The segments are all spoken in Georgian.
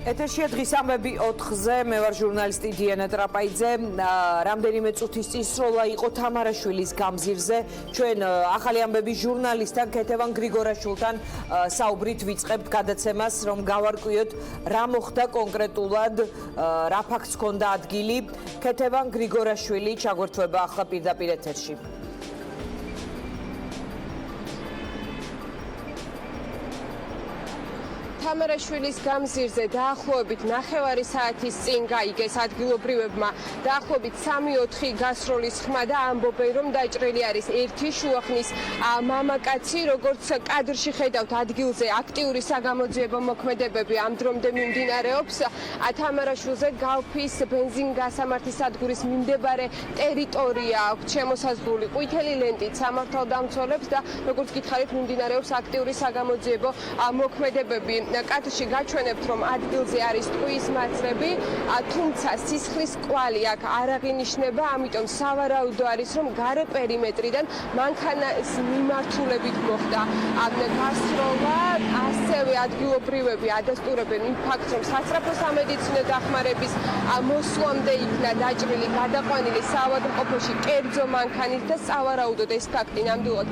ეთერშია დღის ამბები 4-ზე, მე ვარ ჟურნალისტი დიანა ტრაპაიძე. რამდენიმე წუთის წინ სროლა იყო თამარაშვილის გამზირზე. ჩვენ ახალი ამბების ჟურნალისტთან ქეთევან გრიგორაშვილთან საუბრით ვიწყებთ გადაცემას, რომ გავარკვიოთ რა მოხდა კონკრეტულად, რა ფაქტს ჰქონდა ადგილი. ქეთევან გრიგორაშვილი ჩაგვერთვება ახლა პირდაპირ ეთერში. თამარაშვილის გამზირზე დაახლოებით 9 საათის წინ გაიგეს ადგილობრივებმა დაახლოებით 3-4 გასროლის ხმა და ამბობენ, რომ დაჭრილი არის ერთი შუახნის მამაკაცი, როგორც კადრში ხედავთ, ადგილზე აქტიური საგამოძიებო მოქმედებები ამ დრომდე მიმდინარეობს. თამარაშვილზე გავფის ბენზინგასამართის სადგურის მიმდებარე ტერიტორია აქვს შემოსაზღვრული ყვითელი ლენტით სამართალდამცველებს და როგორც გითხარით, მიმდინარეობს აქტიური საგამოძიებო მოქმედებები. კადრში გაჩვენებთ, რომ ადგილზე არის ტყუის მაცრები, თუმცა სისხლის კვალი აქ არ აღინიშნება, ამიტომ სავარაუდო არის, რომ გარე პერიმეტრიდან მანქანის მიმართულებით მოხდა გასროლა. ასევე ადგილობრივები ადასტურებენ იმ ფაქტს, რომ სასწრაფო სამედიცინო დახმარების მოსვლამდე იქნა დაჭრილი გადაყვანილი საავადმყოფოში კერძო მანქანით და სავარაუდოდ ეს ფაქტი ნამდვილად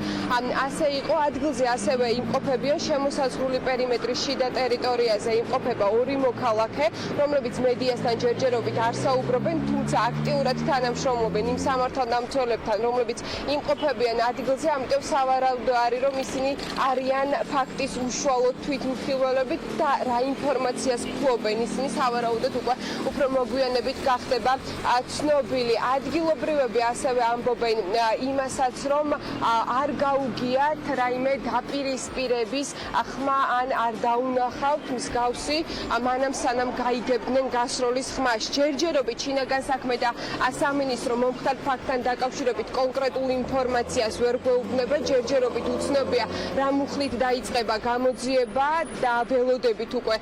ასე იყო. ადგილზე ასევე იმყოფებიან შემოსაზღვრული პერიმეტრის შიდა ტერიტორიაზე იმყოფება 2 მოქალაქე, რომლებიც მედიასთან ჯერჯერობით არ საუბრობენ, თუმცა აქტიურად თანამშრომლობენ იმ სამართალდამცველებთან, რომლებიც იმყოფებიან ადგილზე, ამიტომ სავარაუდო არის, რომ ისინი არიან ფაქტის უშუალოდ თვითმხილველები და რა ინფორმაციას ფლობენ ისინი, სავარაუდოდ უკვე უფრო მოგვიანებით გახდება ცნობილი. ადგილობრივები ასევე ამბობენ იმასაც, რომ არ გაუგიათ რაიმე დაპირისპირების ხმა ან არ დაუნახავთ მსგავსი მანამ სანამ გაიგებდნენ გასროლის ხმას. ჯერჯერობით შინაგან საქმე და სამინისტრო მომხდარ ფაქტთან დაკავშირებით კონკრეტულ ინფორმაციას ვერ გვეუბნება. ჯერჯერობით უცნობია რა მუხლით დაიწყება გამოძიება და ველოდებით უკვე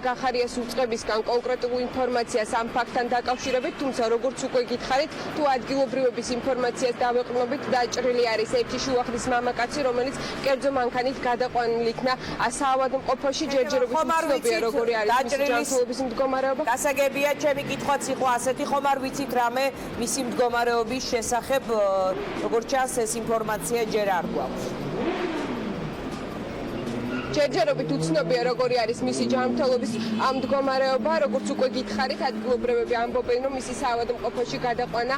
გახარიას უწყებისგან კონკრეტულ ინფორმაციას ამ ფაქტთან დაკავშირებით, თუმცა როგორც უკვე გითხარით, თუ ადგილობრივების ინფორმაციას დავეყრდნობით, დაჭრილი არის ერთი შუახნის მამაკაცი, რომელიც კერძო მანქანით გადაყვანილი იქნა საავადმყოფოში. ჯერჯერობით უცნობია როგორი არის მისი ჯანმრთელობის მდგომარეობა. გასაგებია, ჩემი კითხვაც იყო ასეთი, ხომ არ ვიცით რამე მისი მდგომარეობის შესახებ, როგორც ჩანს ეს ინფორმაცია ჯერ არ გვაქვს. ჯერჯერობით უცნობია როგორი არის მისი ჯანმრთელობის მდგომარეობა, როგორც უკვე გითხარით, ადგილობრივები ამბობენ, რომ მისი საავადმყოფოში გადაყვანა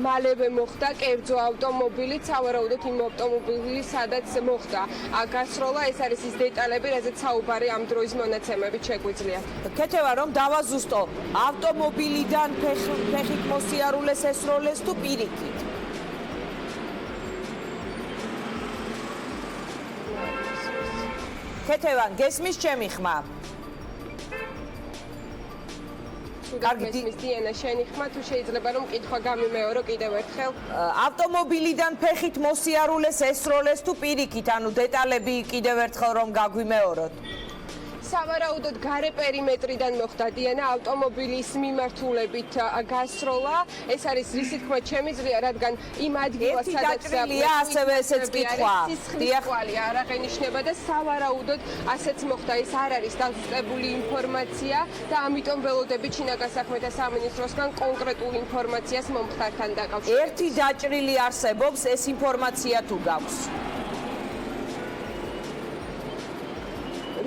მალევე მოხდა კერძო ავტომობილით, სავარაუდოდ იმ ავტომობილით, სადაც მოხდა გასროლა. ეს არის ის დეტალები, რაზეც საუბარი ამ დროის მონაცემებით შეგვიძლია. ქეთევა, რომ დავაზუსტო, ავტომობილიდან ფეხით მოსიარულეს ესროლეს თუ პირიქით? ქეთევან, გესმის ჩემი ხმა? გესმის დიანა შენი ხმა, თუ შეიძლება რომ კითხვა გამიმეორო კიდევ ერთხელ. ავტომობილიდან ფეხით მოსიარულეს ესროლეს თუ პირიქით, ანუ დეტალები კიდევ ერთხელ რომ გაგვიმეოროთ. სავარაუდოდ გარე პერიმეტრიდან მოხდა დიანა ავტომობილის მიმართულებით გასროლა. ეს არის რისი თქმა შემიძლია, რადგან იმ ადგილას სადაც დაჭრილია ასევე ესეც კითხვა. სისხლის კვალი არ აღენიშნება და სავარაუდოდ ასეც მოხდა. ეს არ არის დაზუსტებული ინფორმაცია და ამიტომ ველოდებით შინაგან საქმეთა სამინისტროსგან კონკრეტულ ინფორმაციას მომხდართან დაკავშირებით. ერთი დაჭრილი არსებობს, ეს ინფორმაცია თუ გაქვს?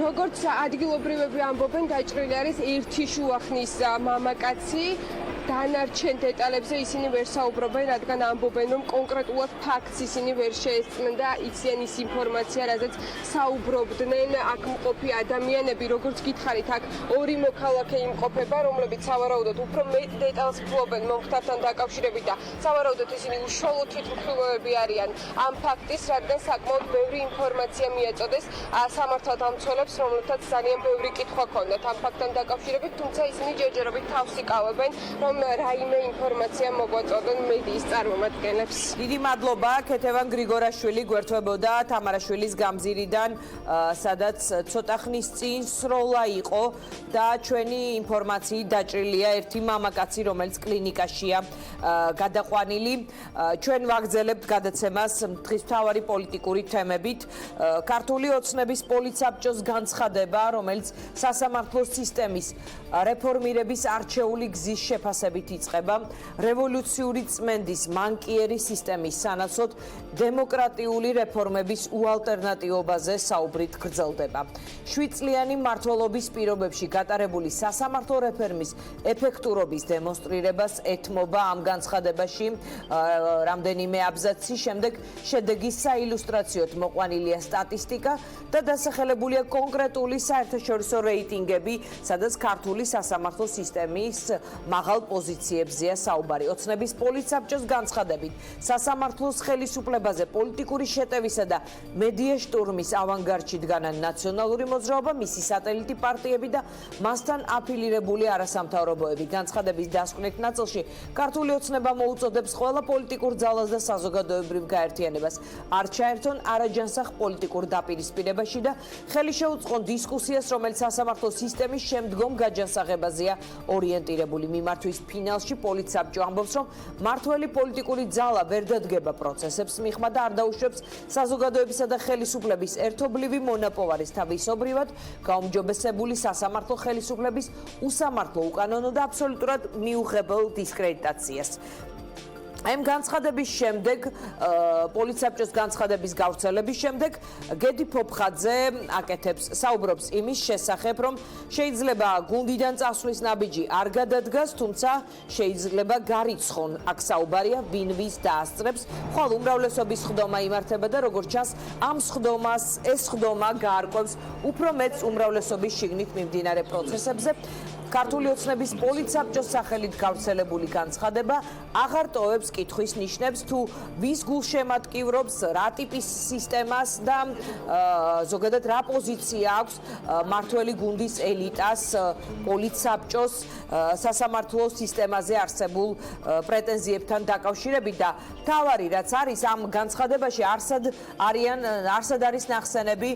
როგორც ადგილობრივები ამბობენ, დაჭრილი არის ერთი შუახნის მამაკაცი. დანარჩენ დეტალებზე ისინი ვერ საუბრობენ, რადგან ამბობენ, რომ კონკრეტულად ფაქტს ისინი ვერ შეესწნენ და იციან ის ინფორმაცია, რაზეც საუბრობდნენ აქ მყოფი ადამიანები. როგორც გითხარით, აქ 2 მოქალაქე იმყოფება, რომლებიც სავარაუდოდ უფრო მეტ დეტალს ფლობენ მომხდართან დაკავშირებით და სავარაუდოდ ისინი უშუალოდ თვითმხილველები არიან ამ ფაქტის, რადგან საკმაოდ ბევრი ინფორმაცია მიაწოდეს სამართალდამცველებს, რომლებთაც ძალიან ბევრი კითხვა ჰქონდათ ამ ფაქტთან დაკავშირებით, თუმცა ისინი ჯერჯერობით თავს იკავებენ, რომ რომ რაიმე ინფორმაცია მოგვაწოდონ მედიის წარმომადგენლებს. დიდი მადლობა, ქეთევან გრიგორაშვილი გვერდებოდა თამარაშვილის გამზირიდან, სადაც ცოტა ხნის წინ სროლა იყო და ჩვენი ინფორმაციით დაჭრილია ერთი მამაკაცი, რომელიც კლინიკაშია გადაყვანილი. ჩვენ ვაგრძელებთ გადაცემას დღის მთავარი პოლიტიკური თემებით. ქართული ოცნების პოლიცსაბჭოს განცხადება, რომელიც სასამართლო სისტემის რეფორმირების არჩეული გზის შეფასებით იწყება, რევოლუციური წმენდის მანკიერი სისტემის სანაცვლოდ დემოკრატიული რეფორმების უალტერნატიობაზე საუბრით გრძელდება. 7 წლიანი მმართველობის პირობებში გატარებული სასამართლო რეფორმის ეფექტურობის დემონსტრირებას ეთმობა ამ განცხადებაში რამდენიმე აბზაცის შემდეგ შედეგის საილუსტრაციოდ მოყვანილია სტატისტიკა და დასახელებულია კონკრეტული საერთაშორისო რეიტინგები, სადაც ქართული სასამართლო სისტემის მაღალ პოზიციებზეა საუბარი. ოცნების პოლიცსაბჭოს განცხადებით, სასამართლოს ხელისუფლებაზე პოლიტიკური შეტევისა და მედია შტურმის ავანგარდში დგანან ნაციონალური მოძრაობა, მისი სატელიტი პარტიები და მასთან აფილირებული არასამთავრობოები. განცხადების დასკვნით ნაწილში ქართული ოცნება მოუწოდებს ყველა პოლიტიკურ ძალას და საზოგადოებრივ გაერთიანებას არ ჩაერთონ არაჯანსაღ პოლიტიკურ დაპირისპირებაში და ხელი შეუწყონ დისკუსიას, რომელიც სასამართლო სისტემის შემდგომ გაჯანსაღებაზეა ორიენტირებული. მიმართვის ფინალში პოლიცსაბჭო ამბობს, რომ მართველი პოლიტიკური ძალა ვერ დადგება პროცესებს მიღმა და არ დაუშვებს საზოგადოებისა და ხელისუფლების ერთობლივი მონაპოვარის თავისობრივად გაუმჯობესებული სასამართლო ხელისუფლების უსამართლო, უკანონო და აბსოლუტურად მიუღებელ დისკრედიტაციას. ამ განცხადების შემდეგ, პოლიცსაბჭოს განცხადების გავრცელების შემდეგ, გედი ფოფხაძე აკეთებს საუბრობს იმის შესახებ, რომ შეიძლება გუნდიდან წასვლის ნაბიჯი არ გადადგას, თუმცა შეიძლება გარიცხონ. აქ საუბარია ვინ ვის დაასწრებს, ხოლო უმრავლესობის ხდომა იმართება და როგორც ჩანს, ამ ხდომას ეს ხდომა გაარკვევს უფრო მეტს უმრავლესობის შიგნით მიმდინარე პროცესებზე. ქართული ოცნების პოლიცსაბჭოს სახელით გავრცელებული განცხადება აღარ ტოვებს კითხვის ნიშნებს, თუ ვის გულშემატკივრობს, რა ტიპის სისტემას და ზოგადად რა პოზიცია აქვს მართველი გუნდის ელიტას პოლიცსაბჭოს სასამართლო სისტემაზე არსებულ პრეტენზიებთან დაკავშირებით და თავარი რაც არის ამ განცხადებაში არსად არის ნახსენები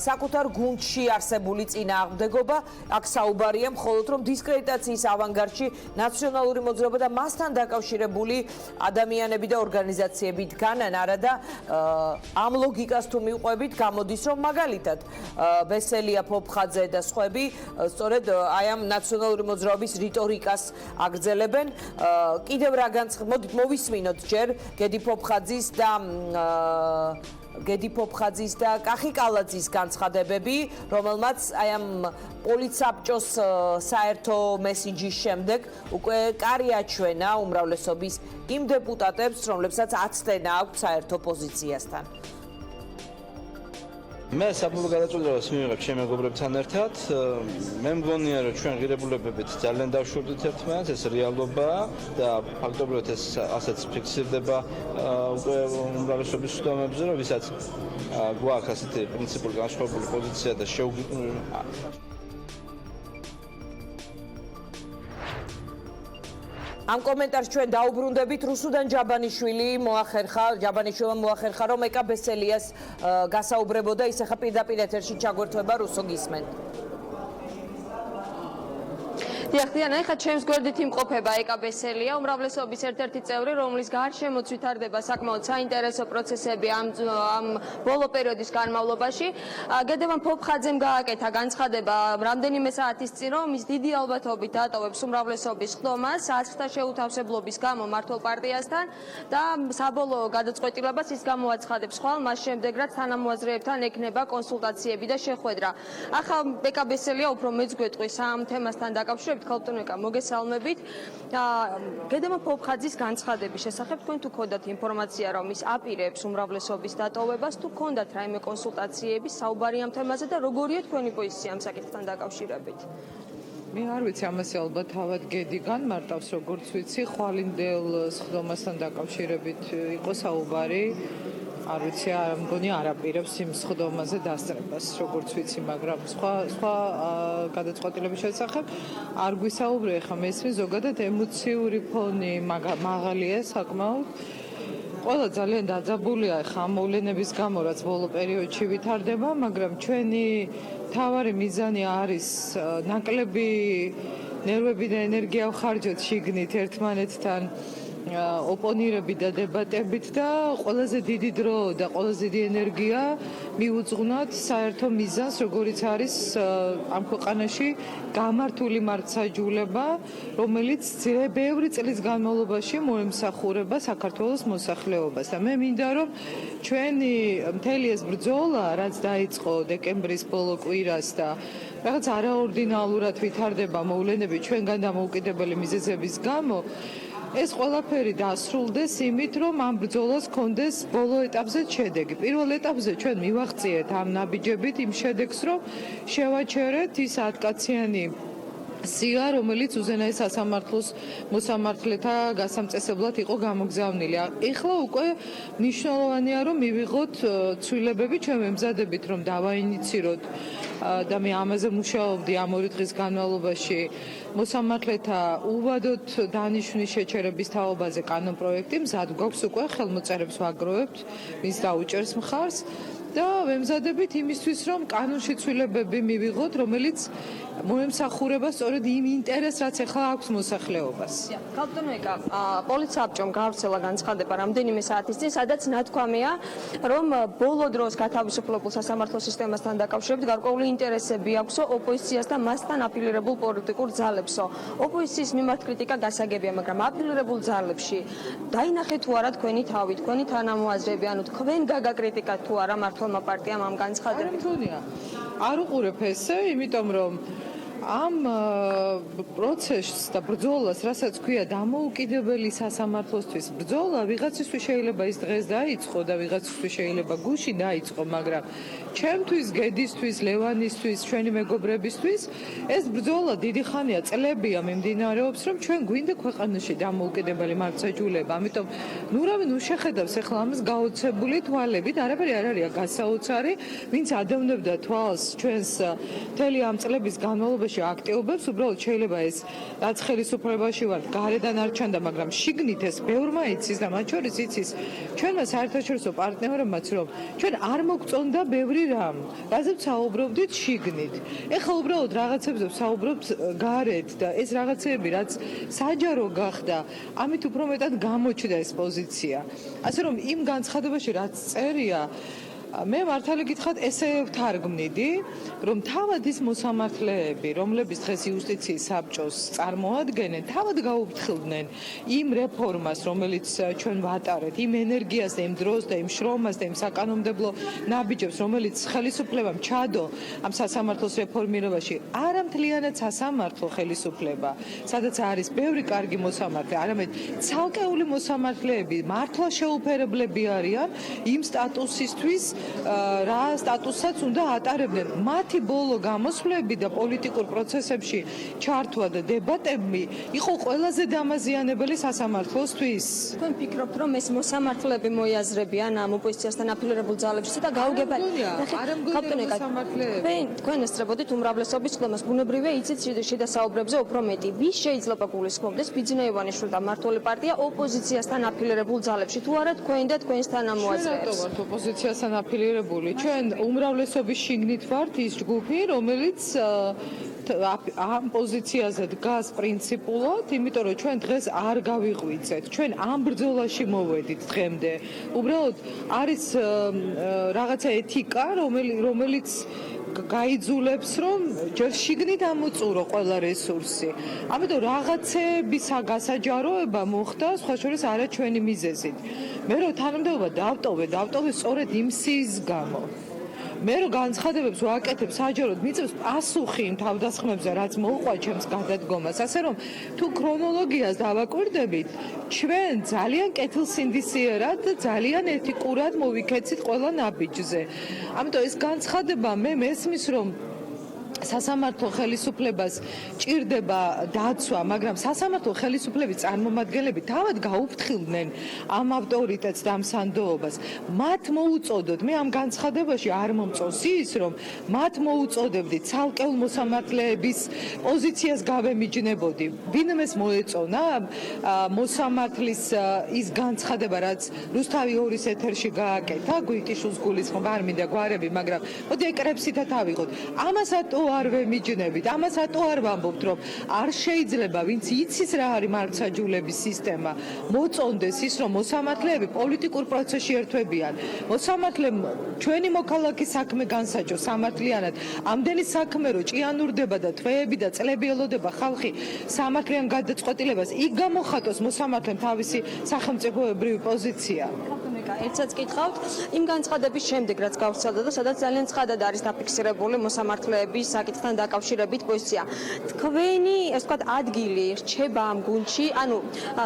საკუთარ გუნდში არსებული წინააღმდეგობა. აქ საუბარია მხოლოდ რომ დისკრედიტაციის ავანგარდში ნაციონალური მოძრაობა და მასთან დაკავშირებული ადამიანები და ორგანიზაციები დგანან, არადა ამ ლოგიკას თუ მივყვებით, გამოდის რომ მაგალითად ბესელია, ფოფხაძე და სხვები სწორედ აი ამ ნაციონალური მოძრაობის რიტორიკას აგრძელებენ. კიდევ რა მოდით მოვისმინოთ ჯერ გედი ფოფხაძის და კახი კალაძის განცხადებები, რომელმაც აი ამ პოლიცსაბჭოს საერთო მესიჯის შემდეგ უკვე კარი აჩვენა უმრავლესობის იმ დეპუტატებს, რომლებსაც აცდენა აქვთ საერთო პოზიციასთან. მე საბოლოო გადაწყვეტილებას მივიღებ ჩემი მეგობრებთან ერთად. მე მგონია, რომ ჩვენ ღირებულებებით ძალიან დავშვებდით ერთმანეთს, ეს რეალობაა და ფაქტობრივად ეს ასეც ფიქსირდება უკვე უმრავლესობის ხდომებზე, რომ ვისაც გვაქვს ასეთი პრინციპული განსხვავებული პოზიცია და ამ კომენტარს ჩვენ დაუბრუნდებით. რუსუდან ჯაბანიშვილმა მოახერხა, რომ ეკა ბესელიას გასაუბრებოდა, ის ახლა პირდაპირ ეთერში ჩაგვერთვება. რუსო, გისმენთ. დიახ, ახლა ჩემს გვერდით იმყოფება ეკა ბესელია, უმრავლესობის ერთ-ერთი წევრი, რომლის გარშემოც ვითარდება საკმაოდ საინტერესო პროცესები ამ ბოლო პერიოდის განმავლობაში. გედევან ფოფხაძემ გააკეთა განცხადება რამდენიმე საათის წინ, რომ ის დიდი ალბათობით დატოვებს უმრავლესობის ხდომას აზრთა შეუთავსებლობის გამო მართლ პარტიასთან და საბოლოო გადაწყვეტილებას ის გამოაცხადებს ხვალ მას შემდეგ, რაც თანამოაზრეებთან ექნება კონსულტაციები და შეხვედრა. ახლა ეკა ბესელია უფრო მეც გვეტყვის ამ თემასთან დაკავშირებით. ქალბატონიკა, მოგესალმებით. გედევან ფოფხაძის განცხადების შესახებ თქვენ თუ გქონდათ ინფორმაცია, რომ ის აპირებს უმრავლესობის დატოვებას, თუ გქონდათ რაიმე კონსულტაციები, საუბარი ამ თემაზე და როგორია თქვენი პოზიცია ამ საკითხთან დაკავშირებით? მე არ ვიცი, ამაზე ალბათ თავად გედი განმარტავს, როგორც ვიცი, ხვალინდელ სხდომასთან დაკავშირებით იყო საუბარი. არ ვიცი, არ მგონი არაპირებს იმ სხდომაზე დასწრებას, როგორც ვიცი, მაგრამ სხვა გადაწყვეტილების შესახებ არ გვისაუბრე, ხა მესმის ზოგადად ემოციური ფონი მაღალია საკმაოდ. ყველა ძალიან დაძაბულია ხა მოვლენების გამო, რაც ბოლო პერიოდში ვითარდება, მაგრამ ჩვენი მთავარი მიზანი არის ნაკლები ნერვები და ენერგია ვხარჯოთ შიგნით ერთმანეთთან ოპონირებით და დებატებით და ყველაზე დიდი დრო და ყველაზე დიდი ენერგია მიუძღვნათ საერთო მიზანს, როგორიც არის ამ ქვეყანაში გამართული მართლმსაჯულება, რომელიც ბევრი წლის განმავლობაში მოემსახურება საქართველოს მოსახლეობას. და მე მინდა რომ ჩვენი მთელი ეს ბრძოლა, რაც დაიწყო დეკემბრის ბოლო კვირას და რაღაც არაორდინალურად ვითარდება მოვლენები ჩვენგან დამოუკიდებელი მიზეზების გამო, ეს ყველაფერი დასრულდეს იმით, რომ ამ ბრძოლას კონდეს ბოლო ეტაპზე შედეგი. პირველ ეტაპზე ჩვენ მივაღწიეთ ამ ნაბიჯებით იმ შედეგს, რომ შევაჩერეთ ის 10 კაციანი სია, რომელიც უზენაეს სასამართლოს მოსამართლეთა გასამწესებლად იყო გამოგზავნილი. ეხლა უკვე მნიშვნელოვანია, რომ მივიღოთ ცვლილებები, ჩვენ ვემზადებით, რომ დავაინიციროთ და მე ამაზე მუშაობდი ამ 2 დღის განმავლობაში მოსამართლეთა უვადოდ დანიშვნის შეჩერების თაობაზე კანონპროექტი, მზად გვაქვს უკვე, ხელმოწერებს ვაგროვებთ, მის დაუჭერს მხარს და ვემზადებით იმისთვის, რომ კანონში ცვლილებები მივიღოთ, რომელიც მოემსახურება სწორედ იმ ინტერესს, რაც ახლა აქვს მოსახლეობას. კალტონეკა, პოლიციამ გავრცელა განცხადება რამდენიმე საათის წინ, სადაც ნათქვამია, რომ ბოლო დროს გათავისუფლებულ სასამართლო სისტემასთან დაკავშირებით გარკვეული ინტერესები აქვსო ოპოზიციას და მასთან აფილირებულ პოლიტიკურ ძალებსო. ოპოზიციის მიმართ კრიტიკა გასაგებია, მაგრამ აფილირებულ ძალებში დაინახეთ თუ არა თქვენი თავი, თქვენი თანამოაზრეები, ანუ თქვენ გაგაკრიტიკათ თუ არა მართლმა პარტიამ ამ განცხადებით? არ უყურებ ესე, იმიტომ რომ ამ პროცესს და ბრძოლას, რასაც ქვია დამოუკიდებელი სასამართლოსთვის ბრძოლა, ვიღაცისთვის შეიძლება ის დღეს დაიწყო და ვიღაცისთვის შეიძლება გუშინ დაიწყო, მაგრამ ჩემთვის, გედისთვის, ლევანისთვის, ჩვენი მეგობრებისთვის ეს ბრძოლა დიდი ხანია, წლებია მიმდინარეობს, რომ ჩვენ გვინდა ქვეყანაში დამოუკიდებელი მართლმსაჯულება. ამიტომ ნურავინ შეხედავს ახლა ამას გაოცებული თვალებით, არაფერი არ არის გასაოცარი, ვინც ადევნებდა თვალს ჩვენს მთელი ამ წლების განმავლობაში აქტიობებს, უბრალოდ შეიძლება ეს რაც ხელისუფლებაში ვართ, გარედან არ ჩანდა, მაგრამ შიგნით ეს ბევრმა იცის და მათ შორის იცის ჩვენმა საერთაშორისო პარტნიორებმაც, რომ ჩვენ არ მოგწონდა ბევრი რამ, რაზეც საუბრობდით შიგნით. ეხლა უბრალოდ რაღაცებზე საუბრობთ გარეთ და ეს რაღაცები, რაც საჯარო გახდა, ამით უფრო მეტად გამოჩნდა ეს პოზიცია. ასე რომ იმ განცხადებაში რაც წერია, მე მართალი გითხრათ, ესე ვთარგმნიდი, რომ თავად ის მოსამართლეები, რომლებიც დღეს იუსტიციის საბჭოს წარმოადგენენ, თავად გაუფრთხილდნენ იმ რეფორმას, რომელიც ჩვენ ვატარეთ, იმ ენერგიას და იმ დროს და იმ შრომას და იმ საკანონმდებლო ნაბიჯებს, რომელიც ხელისუფლებამ ჩადო ამ სასამართლოს რეფორმირებაში, არა მთლიანად სასამართლო ხელისუფლება, სადაც არის ბევრი კარგი მოსამართლე, არამედ ცალკეული მოსამართლეები მართლა შეუფერებლები არიან იმ სტატუსისთვის, რა სტატუსაც უნდა ატარებდნენ. მათი ბოლო გამოსვლები და პოლიტიკურ პროცესებში ჩართვა და დებატები იყო ყველაზე დამაზიანებელი სასამართლოსთვის. თქვენ ფიქრობთ, რომ ეს მოსამართლეები მოიაზრებიან ამ ოპოზიციასთან აფილირებულ ძალებში და გაუგებარი? თქვენ ესწრებოდით უმრავლესობის ცდომას, ბუნებრივია იცით შიდა საუბრებზე უფრო მეტი. ვის შეიძლება გულისხმობდეს ბიძინა ივანიშვილი და მმართველი პარტია ოპოზიციასთან აფილირებულ ძალებში, თუ არა თქვენ და თქვენს თანამოაზრეებს? ოპოზიციასთან აფილირებული. ჩვენ უმრავლესობის შიგნით ვართ ის ჯგუფი, რომელიც ამ პოზიციაზე დგას პრინციპულად, იმიტომ რომ ჩვენ დღეს არ გავიღვიძეთ. ჩვენ ამ ბრძოლაში მოვედით დღემდე. უბრალოდ არის რაღაცა ეთიკა, რომელიც გაიძულებს, რომ ჯერ შიგნით ამოწურო ყველა რესურსი. ამიტომ რაღაცების გასაჯაროება მოხდა, სხვა შორის არა ჩვენი მიზეზით. მე რო თანამდებობა დავტოვე სწორედ იმ სიის გამო. მე რო განცხადებებს ვაკეთებ საჯაროდ, მიწევს პასუხი იმ თავდასხმებზე, რაც მოუყვა ჩემს გადადგომას. ასე რომ თუ ქრონოლოგიას დავაკვირდებით, ჩვენ ძალიან კეთილსინდისიერად და ძალიან ეთიკურად მოვიქეცით ყველა ნაბიჯზე. ამიტომ ეს განცხადება მე მესმის, რომ სასამართლო ხელისუფლებას ჭირდება დაცვა, მაგრამ სასამართლო ხელისუფლების წარმომადგენლები თავად გაუფრთხილდნენ ამ ავტორიტეტს და ამ სანდოობას. მათ მოუწოდოთ, მე ამ განცხადებაში არ მომწონს ის, რომ მათ მოუწოდებდით ცალკეულ მოსამართლეების პოზიციას გავემიჯნებოდი. ვინმეს მოეწონა მოსამართლის ის განცხადება, რაც რუსთავი 2-ის ეთერში გააკეთა, გვიტიშვილს გულისხმობა არ მინდა გვარები, მაგრამ მოდი ეკრებსითად ავიღოთ. ამას ატო არ ვემიჯნებით, ამას ატო არ ვამბობთ, რომ არ შეიძლება, ვინც იცის რა არის მართლმსაჯულების სისტემა, მოწონდეს ის, რომ მოსამართლეები პოლიტიკურ პროცესში ერთვებიან. მოსამართლემ ჩვენი მოქალაქის საქმე განსაჯო სამართლიანად. ამდენი საქმე რო ჭიანურდება და თვეები და წლები ელოდება ხალხი სამართლიან გადაწყვეტილებას, იქ გამოხატოს მოსამართლემ თავისი სახელმწიფოებრივი პოზიცია. ერთსაც გითხავთ, იმ განცხადების შემდეგ, რაც გავრცელდა და სადაც ძალიან ცხადად არის დაფიქსირებული მოსამართლეების საკითხთან დაკავშირებით პოზიცია. თქვენი, ასე ვთქვათ, ადგილი რჩება ამ გუნდში, ანუ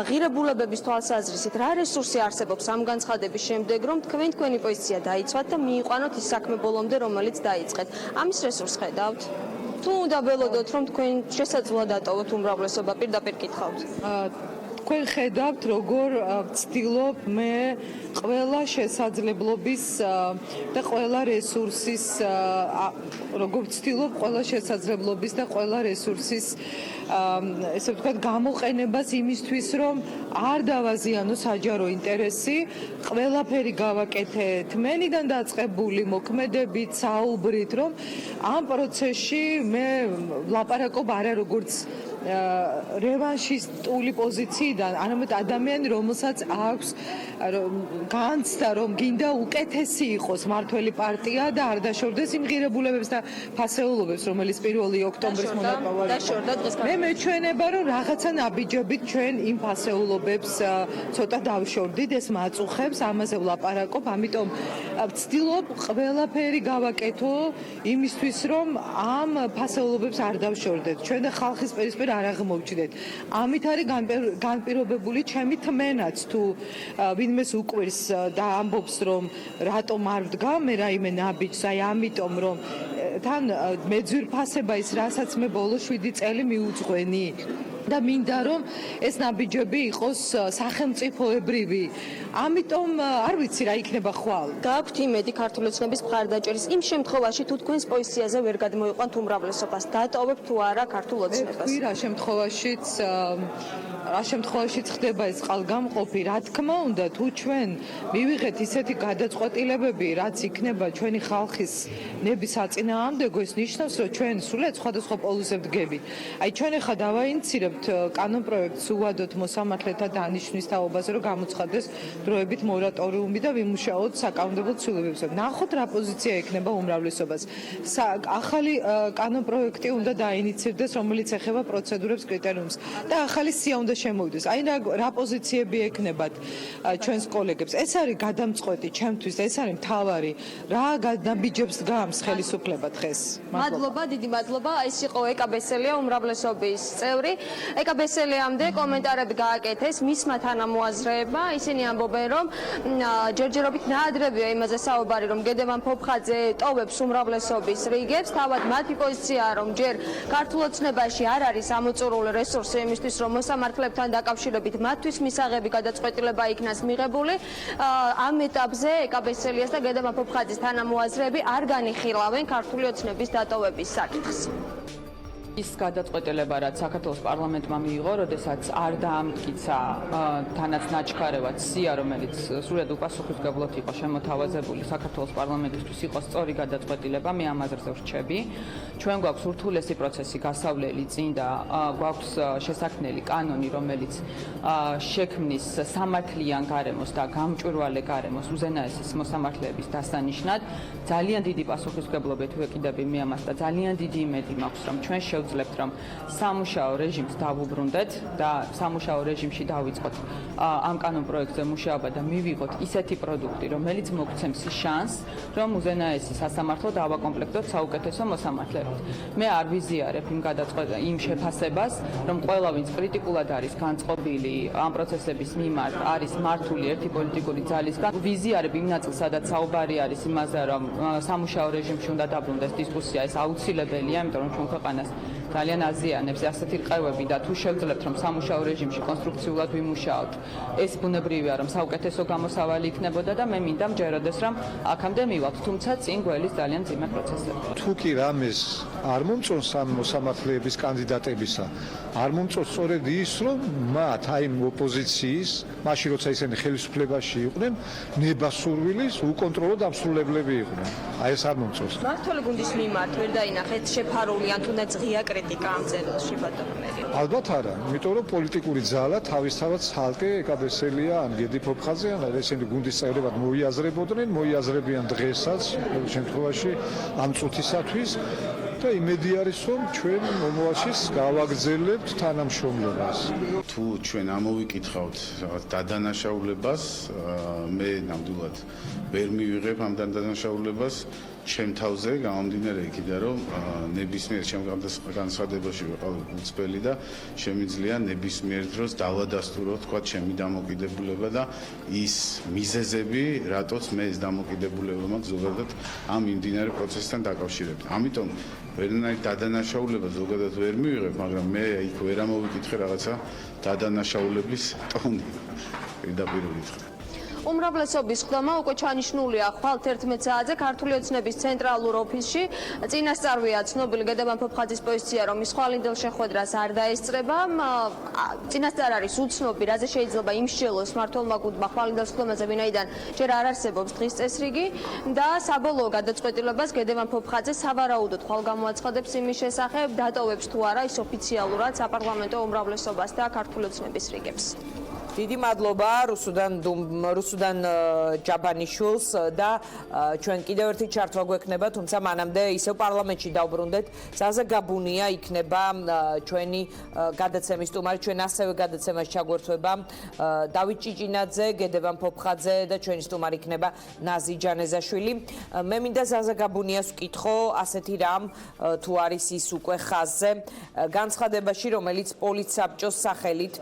ღირებულებების თვალსაზრისით, რა რესურსი არსებობს ამ განცხადების შემდეგ, რომ თქვენი პოზიცია დაიცვათ და მიიყვანოთ ის საქმე ბოლომდე, რომელიც დაიწყეთ. ამის რესურსს ხედავთ? თუ უნდა ველოდოთ, რომ თქვენ შესაძლოა დატოვოთ უმრავლესობა, პირდაპირ გითხავთ. თქვენ ხედავთ, როგორ ვცდილობ მე ყველა შესაძლებლობის და ყველა რესურსის როგორ ვცდილობ ყველა შესაძლებლობის და ყველა რესურსის ესე ვთქვათ გამოყენებას იმისთვის, რომ არ დავაზიანო საჯარო ინტერესი, ყველაფერი გავაკეთე თმენიდან დაწყებული მოქმედებით, საუბრით, რომ ამ პროცესში მე ვლაპარაკობ არა როგორც რევანშისტული პოზიციიდან, არამედ ადამიანი, რომელსაც აქვს განცდა, რომ გინდა უკეთესი იყოს მართველი პარტია და არ დაშორდეს იმ ღირებულებებს და ფასეულობებს, რომელიც 1 ოქტომბრის მონაპოვარია. მე მეჩვენება, რომ რაღაცა ნაბიჯებით ჩვენ იმ ფასეულობებს ცოტა დავშორდით, ეს მაწუხებს, ამაზე ვლაპარაკობ, ამიტომ ვცდილობ ყველაფერი გავაკეთო იმისთვის, რომ ამ ფასეულობებს არ დავშორდეთ. ჩვენ და ხალხის პირისპირ არ აღმოვჩნდეთ. ამით არის განპირობებული ჩემი თმენაც, თუ ვინმეს უკვირს და ამბობს, რომ რატომ არ ვდგა მე რაიმე ნაბიჯს, აი ამიტომ, რომ თან მეძვირფასება ის, რასაც მე ბოლო 7 წელი მიუძღვენი. და მინდა რომ ეს ნაბიჯები იყოს სახელმწიფოებრივი. ამიტომ არ ვიცი რა იქნება ხვალ. გააქვთ იმედი ქართული ოცნების მხარდაჭერის იმ შემთხვევაში, თუ თქვენს პოზიციაზე ვერ გადმოიყვანთ უმრავლესობას, დატოვებთ თუ არა ქართულ ოცნებას? თქვი რა შემთხვევაშიც ხდება ეს წყალგამყოფი, რა თქმა უნდა, თუ ჩვენ მივიღეთ ისეთი გადაწყვეტილებები, რაც იქნება ჩვენი ხალხის ნების საწინააღმდეგო, ეს ნიშნავს, რომ ჩვენ სულად სხვადასხვა პოლუსზე ვდგებით. აი ჩვენ ახლა დავაინიცირებთ კანონპროექტს უვადოთ მოსამართლეთა დანიშვნის თაობაზე, რომ გამოცხადდეს დროებით მორატორიუმი და ვიმუშაოთ საკანონმდებლო ცვლილებებზე. ნახოთ რა პოზიცია ექნება უმრავლესობას. ახალი კანონპროექტი უნდა დაინიცირდეს, რომელიც ეხება პროცედურებს, კრიტერიუმს და ახალი სია უნდა შემოვიდეს. აი რა პოზიციები ექნებათ ჩვენს კოლეგებს. ეს არის გადამწყვეტი ჩემთვის, ეს არის მთავარი. რა გადაბიჯებს დგამს ხელისუფლება დღეს. მადლობა, დიდი მადლობა. ეს იყო ეკა ბესელია, უმრავლესობის წევრი. ეკა ბესელიამდე კომენტარები გააკეთეს მისმა თანამოაზრეებმა. ისინი ამბობენ, რომ ჯერჯერობით ნაადრევია იმაზე საუბარი, რომ გედევან ფოფხაძე ტოვებს უმრავლესობის რიგებს. თავად მათი პოზიციაა, რომ ჯერ ქართულ ოცნებაში არ არის ამოწურული რესურსი იმისთვის, რომ მოსამართლებთან დაკავშირებით მათთვის მისაღები გადაწყვეტილება იქნას მიღებული. ამ ეტაპზე ეკა ბესელიას და გედევან ფოფხაძის თანამოაზრეები არ განიხილავენ ქართული ოცნების დატოვების საკითხს. ის გადაწყვეტილება, რაც საქართველოს პარლამენტმა მიიღო, როდესაც არ დაამტკიცა თანაც ნაჩქარევად სია, რომელიც სრულად უპასუხისმგებლად იყო შემოთავაზებული საქართველოს პარლამენტისთვის, იყო სწორი გადაწყვეტილება, მე ამ აზრზე ვრჩები. ჩვენ გვაქვს ურთულესი პროცესი გასავლელი წინ და გვაქვს შესაქმნელი კანონი, რომელიც შექმნის სამართლიან გარემოს და გამჭვირვალე გარემოს უზენაესის მოსამართლეების დასანიშნად. ძალიან დიდი პასუხისმგებლობით ვეკიდები მე ამას და ძალიან დიდი იმედი მაქვს, რომ ჩვენ შევძლებთ, რომ სამუშაო რეჟიმს დავუბრუნდეთ და სამუშაო რეჟიმში დავიწყოთ ამ კანონპროექტზე მუშაობა და მივიღოთ ისეთი პროდუქტი, რომელიც მოგცემს შანსს, რომ უზენაესი სასამართლო დავაკომპლექტოთ საუკეთესო მოსამართლეებით. მე არ ვიზიარებ იმ შეფასებას, რომ ყველა ვინც კრიტიკულად არის განწყობილი ამ პროცესების მიმართ, არის მართული ერთი პოლიტიკური ძალისგან. ვიზიარებ იმ ნაწილს, სადაც საუბარი არის იმაზე, რომ სამუშაო რეჟიმში უნდა დაბრუნდეს დისკუსია, ეს აუცილებელია, იმიტომ რომ ჩვენ ქვეყანას ძალიან აზიანებს ასეთი რყევები და თუ შევძლებთ, რომ სამუშაო რეჟიმში კონსტრუქციულად ვიმუშაოთ, ეს ბუნებრივია, რომ საუკეთესო გამოსავალი იქნებოდა და მე მინდა მჯეროდეს, რომ აქამდე მივალთ, თუმცა წინ გველის ძალიან ძიმე პროცესები. თუ კი რამეს არ მომწონს ამ მოსამართლეების კანდიდატებისა, არ მომწონს სწორედ ის, რომ მათ აი ოპოზიციის, მაშინ როცა ისინი ხელისუფლებაში იყვნენ, ნებასურვილის უკონტროლო დამსრულებლები იყვნენ. აი ეს არ მომწონს. მართველი გუნდის მიმართ ვერ დაინახეთ შეფარული ან თუნდაც ღია კრიტიკა ამ წერილში ბატონო მერი. ალბათ არა, იმიტომ რომ პოლიტიკური ძალა თავისთავად ცალკე ეკაბესელია ან გედი ფოფხაძე ან ესენი გუნდის წევრებად მოიაზრებიან დღესაც ყოველ შემთხვევაში ამ წუთისათვის და იმედი არის რომ ჩვენ მომავალშიც გავაგრძელებთ თანამშრომლობას. თუ ჩვენ ამოვიკითხავთ რაღაც დადანაშაულებას, მე ნამდვილად ვერ მივიღებ ამ დადანაშაულებას ჩემ თავზე გამომდინარე იქიდან რომ ნებისმიერ ჩემ განცხადებაში ვიყავ უცბელი და შემიძლია ნებისმიერ დროს დავადასტურო თქვა ჩემი დამოკიდებულება და ის მიზეზები, რატოც მე ეს დამოკიდებულება მაქვს ზოგადად ამ მიმდინარე პროცესთან დაკავშირებით. ამიტომ ვერანაირ დადანაშაულებას ზოგადად ვერ მივიღებ, მაგრამ მე იქ ვერ ამოვიკითხე რაღაცა დადანაშაულების ტონი. პირდაპირ ვიტყვი. უმრავლესობის ხდომა უკვე ჩანიშნულია ხვალ 11 საათზე ქართული ოცნების ცენტრალურ ოფისში. წინასწარვია ცნობილი გედევან ფოფხაძის პოზიცია, რომ ის ხვალინდელ შეხვედრას არ დაესწრება. წინასწარ არის უცნობი, რაზე შეიძლება იმსჯელოს მმართველმა გუნდმა ხვალინდელ ხდომაზე, ვინაიდან ჯერ არ არსებობს დღის წესრიგი და საბოლოო გადაწყვეტილებას გედევან ფოფხაძე სავარაუდოდ ხვალ გამოაცხადებს იმის შესახებ, დატოვებს თუ არა ის ოფიციალურად საპარლამენტო უმრავლესობას და ქართული ოცნების რიგებს. დიდი მადლობა რუსუდან ჯაბანიშვილს და ჩვენ კიდევ ერთი ჩართვა გვექნება, თუმცა მანამდე ისევ პარლამენტში დავბრუნდეთ. საზაგაბუნია იქნება ჩვენი გადაცემის სტუმარი, ჩვენ ასევე გადაცემას ჩაგვერთვება დავით ჭიჭინაძე, გედევან ფოფხაძე და ჩვენი სტუმარი იქნება ნაზი ჯანეზაშვილი. მე მინდა საზაგაბუნიას ვკითხო ასეთი რამ, თუ არის ის უკვე ხაზზე, განცხადებაში, რომელიც პოლიცსაბჭოს სახელით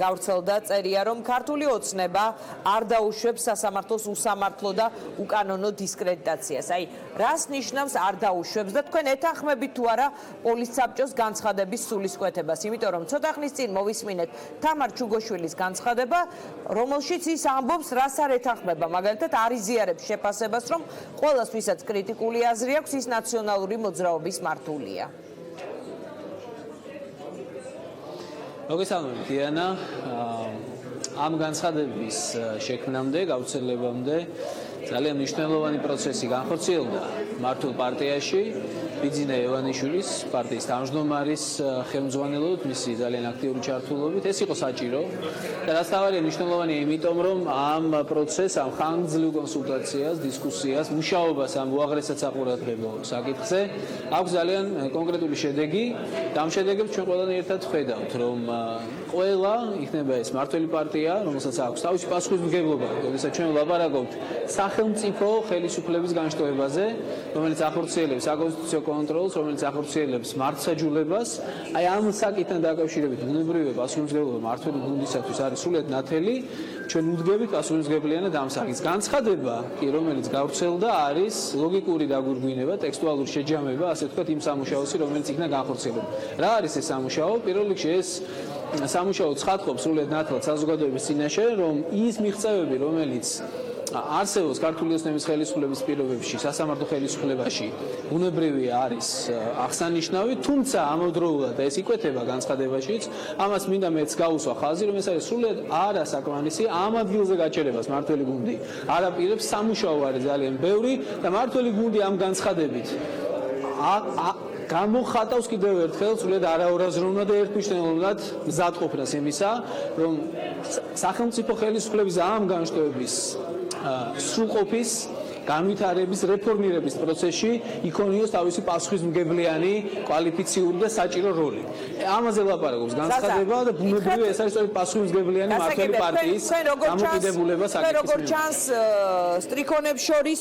გავრცელდა წერია, რომ ქართული ოცნება არ დაუშვებს სასამართლოს უსამართლო და უკანონო დისკრედიტაციას. აი, რას ნიშნავს არ დაუშვებს და თქვენ ეთანხმებით თუ არა პოლიცსაბჭოს განცხადების სულისკვეთებას, იმიტომ რომ ცოტა ხნის წინ მოვისმინეთ თამარ ჩუგოშვილის განცხადება, რომელშიც ის ამბობს, რას არ ეთანხმება, მაგალითად არ იზიარებს შეფასებას, რომ ყველას, ვისაც კრიტიკული აზრი აქვს, ის ნაციონალური მოძრაობის მართულია. მოგესალმებით, დიანა. ამ განცხადების შექმნამდე, გავრცელებამდე ძალიან მნიშვნელოვანი პროცესი განხორციელდა მართულ პარტიაში, ბიძინა ევანიშვილის პარტიის თავმჯდომარის ხელმძღვანელობით, მისი ძალიან აქტიური ჩართულობით. ეს იყო საჭირო და რაც თავარია მნიშვნელოვანია, იმიტომ რომ ამ პროცესს, ამ ხანგრძლივ კონსულტაციას, დისკუსიას, მუშაობას ამ უაღრესად საყურადღებო საკითხზე აქვს ძალიან კონკრეტული შედეგი და ამ შედეგებს ჩვენ ყველანი ერთად ვხედავთ, რომ ყველა იქნება ეს მართველი პარტია, რომელსაც აქვს თავისი პასუხისმგებლობა, როდესაც ჩვენ ვლაპარაკობთ სახელმწიფო ხელისუფლების განშტოებაზე, რომელიც ახორციელებს საკონსტიტუციო კონტროლს, რომელიც ახორციელებს მართლმსაჯულებას. აი ამ საკითხთან დაკავშირებით ბუნებრივია პასუხისმგებლობა მართველი გუნდისათვის არის სრულიად ნათელი. ჩვენ ვუდგებით პასუხისმგებლიანად ამ საკითხს. განცხადება, კი, რომელიც გავრცელდა, არის ლოგიკური დაგვირგვინება, ტექსტუალური შეჯამება, ასე ვთქვათ, იმ სამუშაოსი, რომელიც იქნა განხორციელებული. რა არის ეს სამუშაო? პირველ რიგში ეს სამუშაო ცხადყოფს სრულიად ნათლად საზოგადოების წინაშე, რომ ის მიღწევები, რომელიც არსებობს ქართული ოცნების ხელისუფლების პირობებში, სასამართლო ხელისუფლებაში, ბუნებრივია არის აღსანიშნავი, თუმცა ამავდროულად ეს იკვეთება განცხადებაშიც, ამას მინდა მეც გაუსვა ხაზი, რომ ეს არის სრულიად არასაკმარისი ამ ადგილზე გაჩერებას მართველი გუნდი არ აპირებს, სამუშაო არის ძალიან ბევრი და მართველი გუნდი ამ განცხადებით გამოხატავს კიდევ ერთხელ სრულიად არაორაზროვნად და ერთმნიშვნელოვნად მზადყოფნას იმისა, რომ სახელმწიფო ხელისუფლების ამ განშტოების სრულყოფის განვითარების რეფორმირების პროცესში იქონიოს თავისი პასუხისმგებლიანი, კვალიფიციური და საჭირო როლი. ამაზე ლაპარაკობს განცხადება და ბუნებრივია ეს არის სწორედ პასუხისმგებლიანი მმართველი პარტიის დამოკიდებულება საკითხის. როგორ ჩანს სტრიქონებს შორის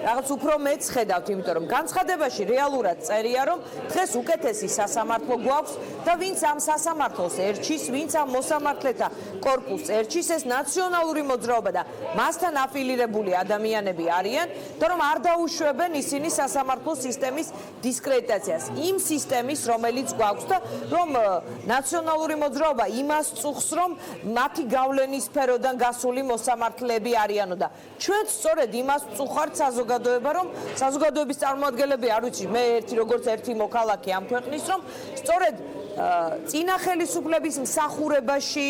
რაღაც უფრო მეც ხედავთ, იმიტომ რომ განცხადებაში რეალურად წერია, რომ დღეს უკეთესი სასამართლო გვაქვს და ვინც ამ სასამართლოს ერჩის, ვინც ამ მოსამართლეთა კორპუსს ერჩის, ეს ნაციონალური მოძრაობა და მასთან აფილირებული ადამიანები არიან, და რომ არ დაუშვებენ ისინი სასამართლო სისტემის დისკრედიტაციას, იმ სისტემის, რომელიც გვაქვს და რომ ნაციონალური მოძრაობა იმას წუხს, რომ მათი გავლენის სფეროდან გასული მოსამართლეები არიანო და ჩვენ სწორედ იმას წუხართ საზოგადოება, რომ საზოგადოების წარმომადგენლები არ ვიცი, მე როგორც ერთი მოქალაქე ამ ქვეყნის, რომ სწორედ წინა ხელისუფლების მსახურებაში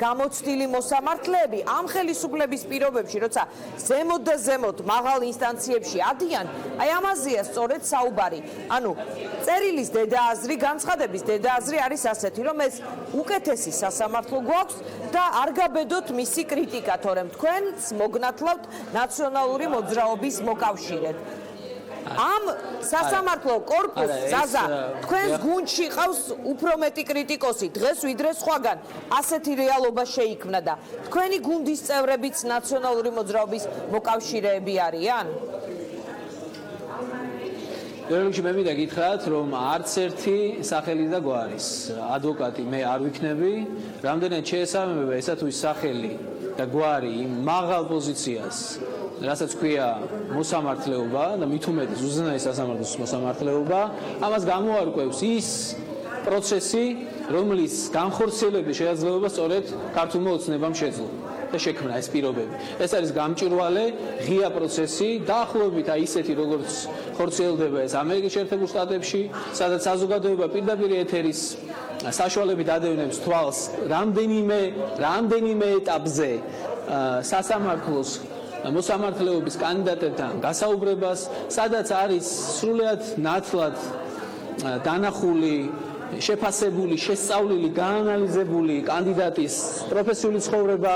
გამოცდილი მოსამართლეები ამ ხელისუფლების პირობებში, როცა ზემოთ და ზემოთ მაღალ ინსტანციებში ადიან, აი ამაზეა სწორედ საუბარი. ანუ წერილის დედააზრი, განცხადების დედააზრი არის ასეთი, რომ ეს უკეთესი სასამართლო გვაქვს და არ გაბედოთ მისი კრიტიკა, თორემ თქვენც მოგნათლავთ ნაციონალური მოძრაობის მოკავშირედ. ამ სასამართლო კორპუსს ზაზა თქვენს გუნდში ყავს უფრო მეტი კრიტიკოსი დღეს ვიდრე სხვაგან ასეთი რეალობა შეიქმნა და თქვენი გუნდის წევრებიც ნაციონალური მოძრაობის მოკავშირეები არიან? რეგულში მე მინდა გითხრათ, რომ არც ერთი სახელი და გვარის ადვოკატი მე არ ვიქნები, რამდენად შეესაბამება ესა თუ ის სახელი და გვარი იმ მაღალ პოზიციას, რასაც ქვია მოსამართლეობა და მით უმეტეს უზენაეს სასამართლოს მოსამართლეობა, ამას გამოარკვევს ის პროცესი, რომლის განხორციელების შესაძლებლობა სწორედ ქართულმა ოცნებამ შეძლო და შექმნა ეს პირობები. ეს არის გამჭვირვალე, ღია პროცესი, დაახლოებით აი ისეთი, როგორც ხორციელდება ეს ამერიკის შეერთებულ შტატებში, სადაც საზოგადოება პირდაპირ ეთერის საშუალებით ადევნებს თვალს რამდენიმე ეტაპზე სასამართლოს მოსამართლეობის კანდიდატებთან გასაუბრებას, სადაც არის სრულად ნათლად დანახული, შეფასებული, შესწავლილი, გაანალიზებული კანდიდატის პროფესიული ცხოვრება,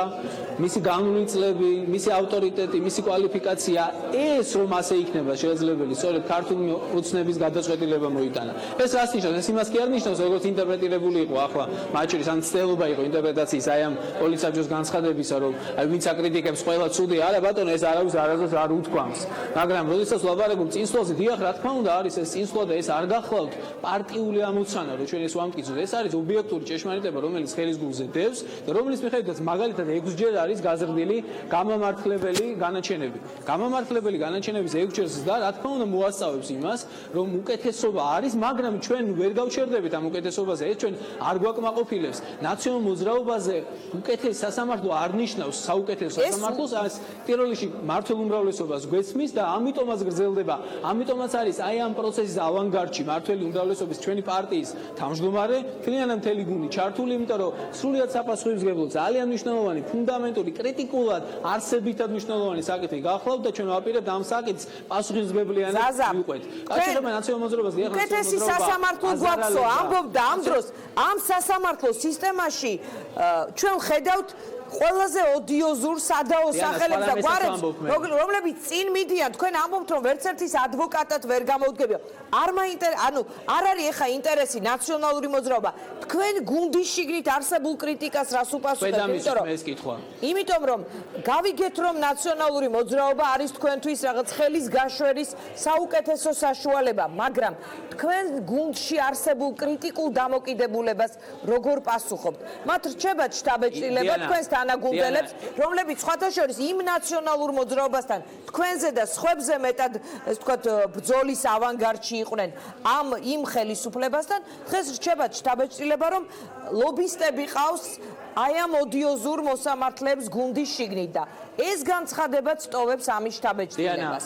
მისი განვლილი წლები, მისი ავტორიტეტი, მისი კვალიფიკაცია, ეს რომ ასე იქნება შესაძლებელი, სწორედ ქართული ოცნების გადაწყვეტილება მოიტანა. ეს რას ნიშნავს? ეს იმას კი არ ნიშნავს, როგორც ინტერპრეტირებული იყო ახლა მათ შორის ან ცდელობა იყო ინტერპრეტაციის აი ამ პოლიცაბჭოს განცხადებისა, რომ აი ვინც აკრიტიკებს ყველა ცუდი, არა ბატონო, ეს არავის არასდროს არ უთქვამს. მაგრამ როდესაც ვლაპარაკობთ წინსვლაზე, დიახ, რა თქმა უნდა, არის ეს წინსვლა და ეს არ გახლავთ პარტიული ამოცანა, რომ ჩვენ ეს ვამტკიცოთ. ეს არის ობიექტური ჭეშმარიტება, რომელიც ხელის გულზე დევს და რომლის მიხედვითაც მაგალითად 6-ჯერ არის გაზრდილი გამამართლებელი განაჩენები. გამამართლებელი განაჩენების 6-ჯერს და რა თქმა უნდა მოასწავებს იმას, რომ უკეთესობა არის, მაგრამ ჩვენ ვერ გავჩერდებით ამ უკეთესობაზე. ეს ჩვენ არ გვაკმაყოფილებს. ნაციონალურ მოძრაობაზე უკეთესი სასამართლო არ ნიშნავს საუკეთესო სასამართლოს, ეს პირველ რიგში მართლ უმრავლესობას გვესმის და ამიტომაც გრძელდება. ამიტომაც არის აი ამ პროცესის ავანგარდში მართლი უმრავლესობის ჩვენი პარტიის თავმჯდომარე, თლიანად მთელი გუნდი ჩართული, იმიტომ რომ სრულიად საპასუხისმგებლო, ძალიან მნიშვნელოვანი, ფუნდამენტური, კრიტიკულად არსებითად მნიშვნელოვანი საკითხი გახლავთ და ჩვენ ვაპირებთ ამ საკითხს პასუხისმგებლიანად ვიყვეთ. კავშირებმა ნაციონალურ მოძრაობას დიახ, უკეთესი სასამართლო გვაქვსო, ამბობდა ამ დროს ამ სასამართლო სისტემაში ჩვენ ხედავთ ყველაზე ოდიოზურ სადაო სახელებს და გვარებს, რომლებიც წინ მიდიან, თქვენ ამბობთ, რომ ვერც ერთის ადვოკატად ვერ გამოვდგებიო. არ არის ახლა ინტერესი ნაციონალური მოძრაობა. თქვენ გუნდის შიგნით არსებულ კრიტიკას რას უპასუხებთ? იმიტომ რომ გავიგეთ, რომ ნაციონალური მოძრაობა არის თქვენთვის რაღაც ხელის გაშვერის საუკეთესო საშუალება, მაგრამ თქვენ გუნდში არსებულ კრიტიკულ დამოკიდებულებას როგორ პასუხობთ? მათ რჩებათ შტაბ-ეჭრილება თქვენს თანაგუნდელებს, რომლებიც სხვათა შორის იმ ნაციონალურ მოძრაობასთან თქვენზე და სხვებზე მეტად, ესე ვთქვათ, ბრძოლის ავანგარდში იყვნენ იმ ხელისუფლებასთან, დღეს რჩებათ შტაბ-ეჭრილება, რომ ლობისტები ყავს აი ამ ოდიოზურ მოსამართლეებს გუნდის შიგნით და ეს განცხადებაც ტოვებს ამის შტაბ-ეჭრილებას.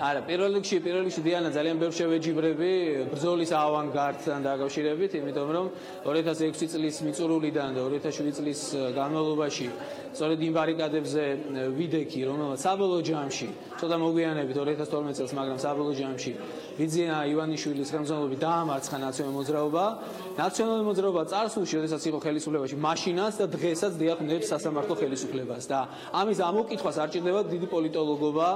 არა, პირველ რიგში დიანა ძალიან ბევრ შევეჯიბრები ბრძოლის ავანგარდთან დაკავშირებით, იმიტომ რომ 2006 წლის მიწურულიდან და 2007 წლის განმავლობაში სწორედ იმ ბარიკადებზე ვიდექი, რომელსაც საბოლოო ჯამში, ცოტა მოგვიანებით 2012 წელს, მაგრამ საბოლოო ჯამში ბიძინა ივანიშვილის ხელმძღვანელობით დაამარცხა ნაციონალური მოძრაობა. ნაციონალური მოძრაობა წარსულში, როდესაც იყო ხელისუფლებაში, მაშინაც და დღესაც დიახვნებს სასამართლო ხელისუფლებას და ამის ამოკითხვას არ ჭირდება დიდი პოლიტოლოგობა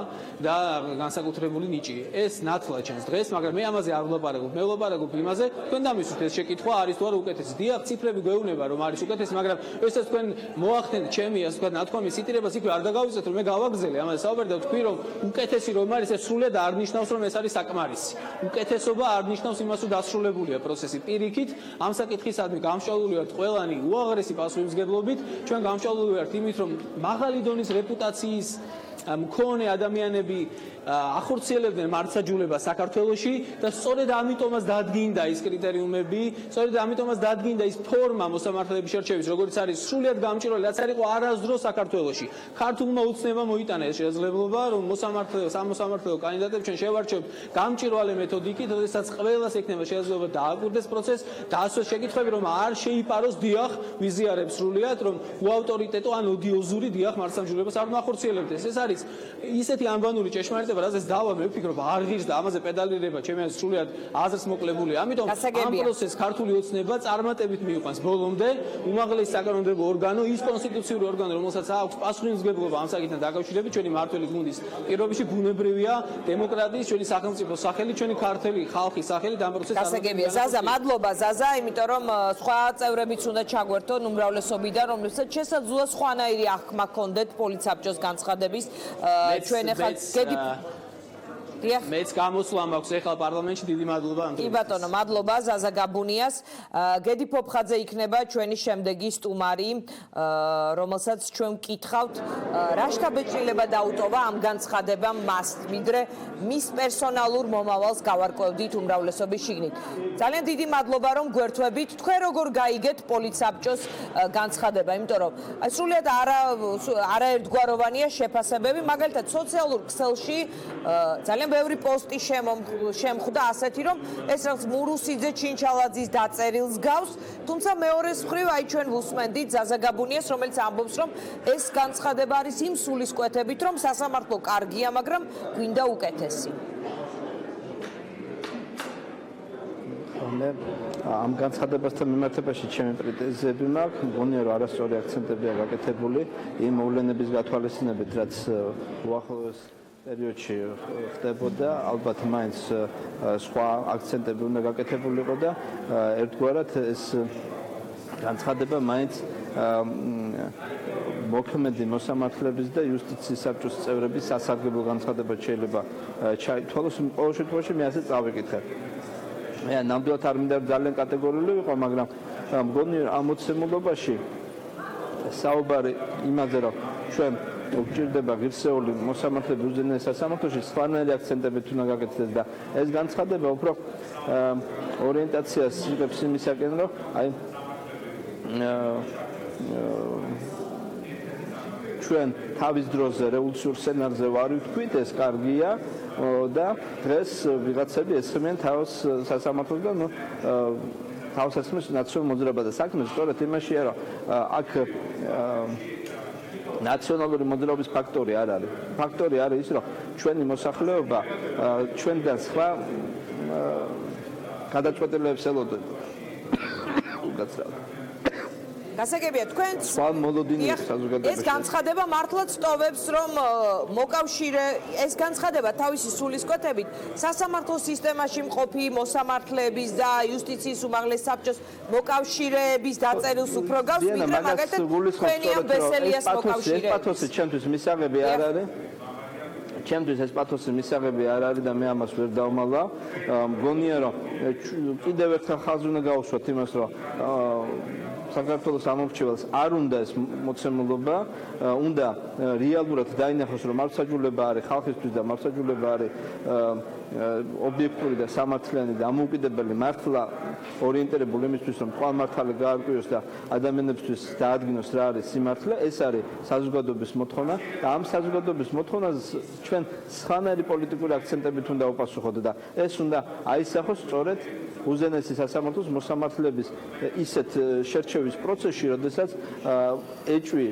და განსაკუთრებული ნიჭი. ეს ნათლად ჩანს დღეს, მაგრამ მე ამაზე არ ვლაპარაკობ. მე ვლაპარაკობ იმაზე, თქვენ დამისვით ეს შეკითხვა არის თუ არა უკეთესი. დიახ, ციფრები გვეუბნება რომ არის უკეთესი, მაგრამ ესეც თქვენ მოახდენთ ჩემი ასე ვთქვათ, ნათქვამის სიტირებას იქვე არ დაგავიწყეთ, რომ მე გავაგზელე ამაზე საუბარი და ვთქვი, რომ უკეთესი რომ არის, ეს სრულად არ ნიშნავს, რომ ეს არის საკმარისი. უკეთესობა არ ნიშნავს იმას, რომ დასრულებულია პროცესი. პირიქით, ამ საკითხისადმი გამშვალული ვართ ყველანი უაღრესი პასუხისმგებლობით, ჩვენ გამშვალული ვართ იმით, რომ მაღალი დონის რეპუტაციის მქონე ადამიანები ახორციელებდნენ მართლმსაჯულებას საქართველოში და სწორედ ამიტომაც დადგინდა ის კრიტერიუმები, სწორედ ამიტომაც დადგინდა ის ფორმა მოსამართლეების შერჩევის, როგორც არის სრულიად გამჭირველი, რაც არ იყო არასდროს საქართველოში. ქართულმა უცნებმა მოიტანა ეს შესაძლებლობა, რომ სამოსამართლეო კანდიდატებს ჩვენ შევარჩევთ გამჭირვალე მეთოდიკით, როდესაც ყველას ექნება შესაძლებლობა დააკვირდეს პროცესს და ასე შეკითხვები, რომ არ შეიპაროს დიახ ვიზიარებს სრულიად, რომ უავტორიტეტო ან ოდიოზური დიახ მართლმსაჯულებას არ მოახორციელებდეს. ეს არის ისეთი ანბანური ჭეშმარიტება, რაზეც დავა მე ვფიქრობ არ ღირს და ამაზე პედალირება ჩემი აზრით სრულიად აზრს მოკლებული. ამიტომ ამ პროცესს ქართული ოცნება წარმატებით მიიყვანს ბოლომდე. უმაღლესი საკანონმდებლო ორგანო, ის კონსტიტუციური ორგანო, რომელსაც აქვს პასუხისმგებლობა ამ საკითხთან დაკავშირებით, ჩვენი მმართველი გუნდის პირობებში ბუნებრივია დემოკრატიის, ჩვენი სახელმწიფო სახელი, ჩვენი ქართული ხალხის სახელი ამ პროცესს გასაგებია. ზაზა, მადლობა ზაზა, იმიტომ რომ სხვა წევრებიც უნდა ჩაგვერთონ უმრავლესობიდან, რომლებსაც შესაძლოა სხვანაირი აღქმა ჰქონდეთ პოლიცსაბჭოს განცხადების. ჩვენ ახლა მეც გამოსვლა მაქვს ახლა პარლამენტში, დიდი მადლობა ამ კი ბატონო, მადლობა ზაზა გაბუნიას. გედი ფოფხაძე იქნება ჩვენი შემდეგი სტუმარი, რომელსაც ჩვენ ვკითხავთ, რა შთაბეჭდილება დაუტოვა ამ განცხადებამ მას, ვიდრე მის პერსონალურ მომავალს გავარკვევდით უმრავლესობის შიგნით. ძალიან დიდი მადლობა რომ გვერთვებით. თქვენ როგორ გაიგეთ პოლიცსაბჭოს განცხადება, იმიტომ რომ სრულიად არაერთგვაროვანია შეფასებები, მაგალითად სოციალურ ქსელში ძალიან ბევრი პოსტი შემხვდა ასეთი, რომ ეს რაღაც მურუსიძე ჩინჩალაძის დაწერილს გავს, თუმცა მეორეს მხრივ აი ჩვენ ვუსმენდით ზაზა გაბუნიას, რომელიც ამბობს, რომ ეს განცხადება არის იმ სულისკვეთებით, რომ სასამართლო კარგია, მაგრამ გვინდა უკეთესი. ამ განცხადებასთან მიმართებაში ჩემი პრეტენზიები მაქვს, მგონია რომ არასწორი აქცენტებია გაკეთებული იმ მოვლენების გათვალისწინებით, რაც უახლოეს პერიოდში ხდებოდა, ალბათ მაინც სხვა აქცენტები უნდა გაკეთებულიყო და ერთგვარად ეს განცხადება მაინც მოქმედი მოსამართლეების და იუსტიციის საბჭოს წევრების სასარგებლო განცხადება შეიძლება ჩაითვალოს. ყოველ შემთხვევაში მე ასე წავიკითხე. მე ნამდვილად არ მინდა ძალიან კატეგორიული ვიყო, მაგრამ მგონი ამ მოცემულობაში საუბარი იმაზე, რომ ჩვენ გვჭირდება ღირსეული მოსამართლეები უზენაეს სასამართლოში, სხვანაირი აქცენტებით უნდა გაკეთდეს და ეს განცხადება უფრო ორიენტაციას იღებს იმისაკენ, რომ აი ჩვენ თავის დროზე რევოლუციურ სცენარზე ვარ ვთქვით, ეს კარგია და დღეს ვიღაცები ესმენ თავს სასამართლოს და ნუ თავს ესმის ნაციონალურ მოძრაობას და საქმე სწორედ იმაშია, რომ აქ ნაციონალური მოძრაობის ფაქტორი არ არის. ფაქტორი არის ის, რომ ჩვენი მოსახლეობა ჩვენთან სხვა გადაწყვეტილებებს ელოდება. გასაგებია, თქვენ ეს განცხადება მართლაც ტოვებს, რომ ეს განცხადება თავისი სულისკვეთებით სასამართლო სისტემაში მყოფი მოსამართლეების და იუსტიციის უმაღლეს საბჭოს მოკავშირეების დაწერილს უფრო გავს, ვიდრე მაგალითად თქვენი ამ ბესელიას მოკავშირეების. ეს პათოსი ჩემთვის მისაღები არ არის. ჩემთვის ეს პათოსი მისაღები არ არის და მე ამას ვერ დავმალა. მგონია რომ კიდევ ერთხელ ხაზი უნდა გავუშვათ იმას, რომ საქართველოს ამორჩეველს არ უნდა ეს მოცემულობა, უნდა რეალურად დაინახოს, რომ მართლმსაჯულება არის ხალხისთვის და მართლმსაჯულება არის ობიექტური და სამართლიანი და ამოუკიდებელი მართლა ორიენტირებული იმისთვის, რომ თვალმართალი გაარკვიოს და ადამიანებისთვის დაადგინოს რა არის სიმართლე, ეს არის საზოგადოების მოთხოვნა და ამ საზოგადოების მოთხოვნას ჩვენ სხვანაირი პოლიტიკური აქცენტებით უნდა ვაპასუხოთ და ეს უნდა აისახოს სწორედ უზენაესი სასამართლოს მოსამართლეების ისეთ შერჩევის პროცესში, როდესაც ეჭვი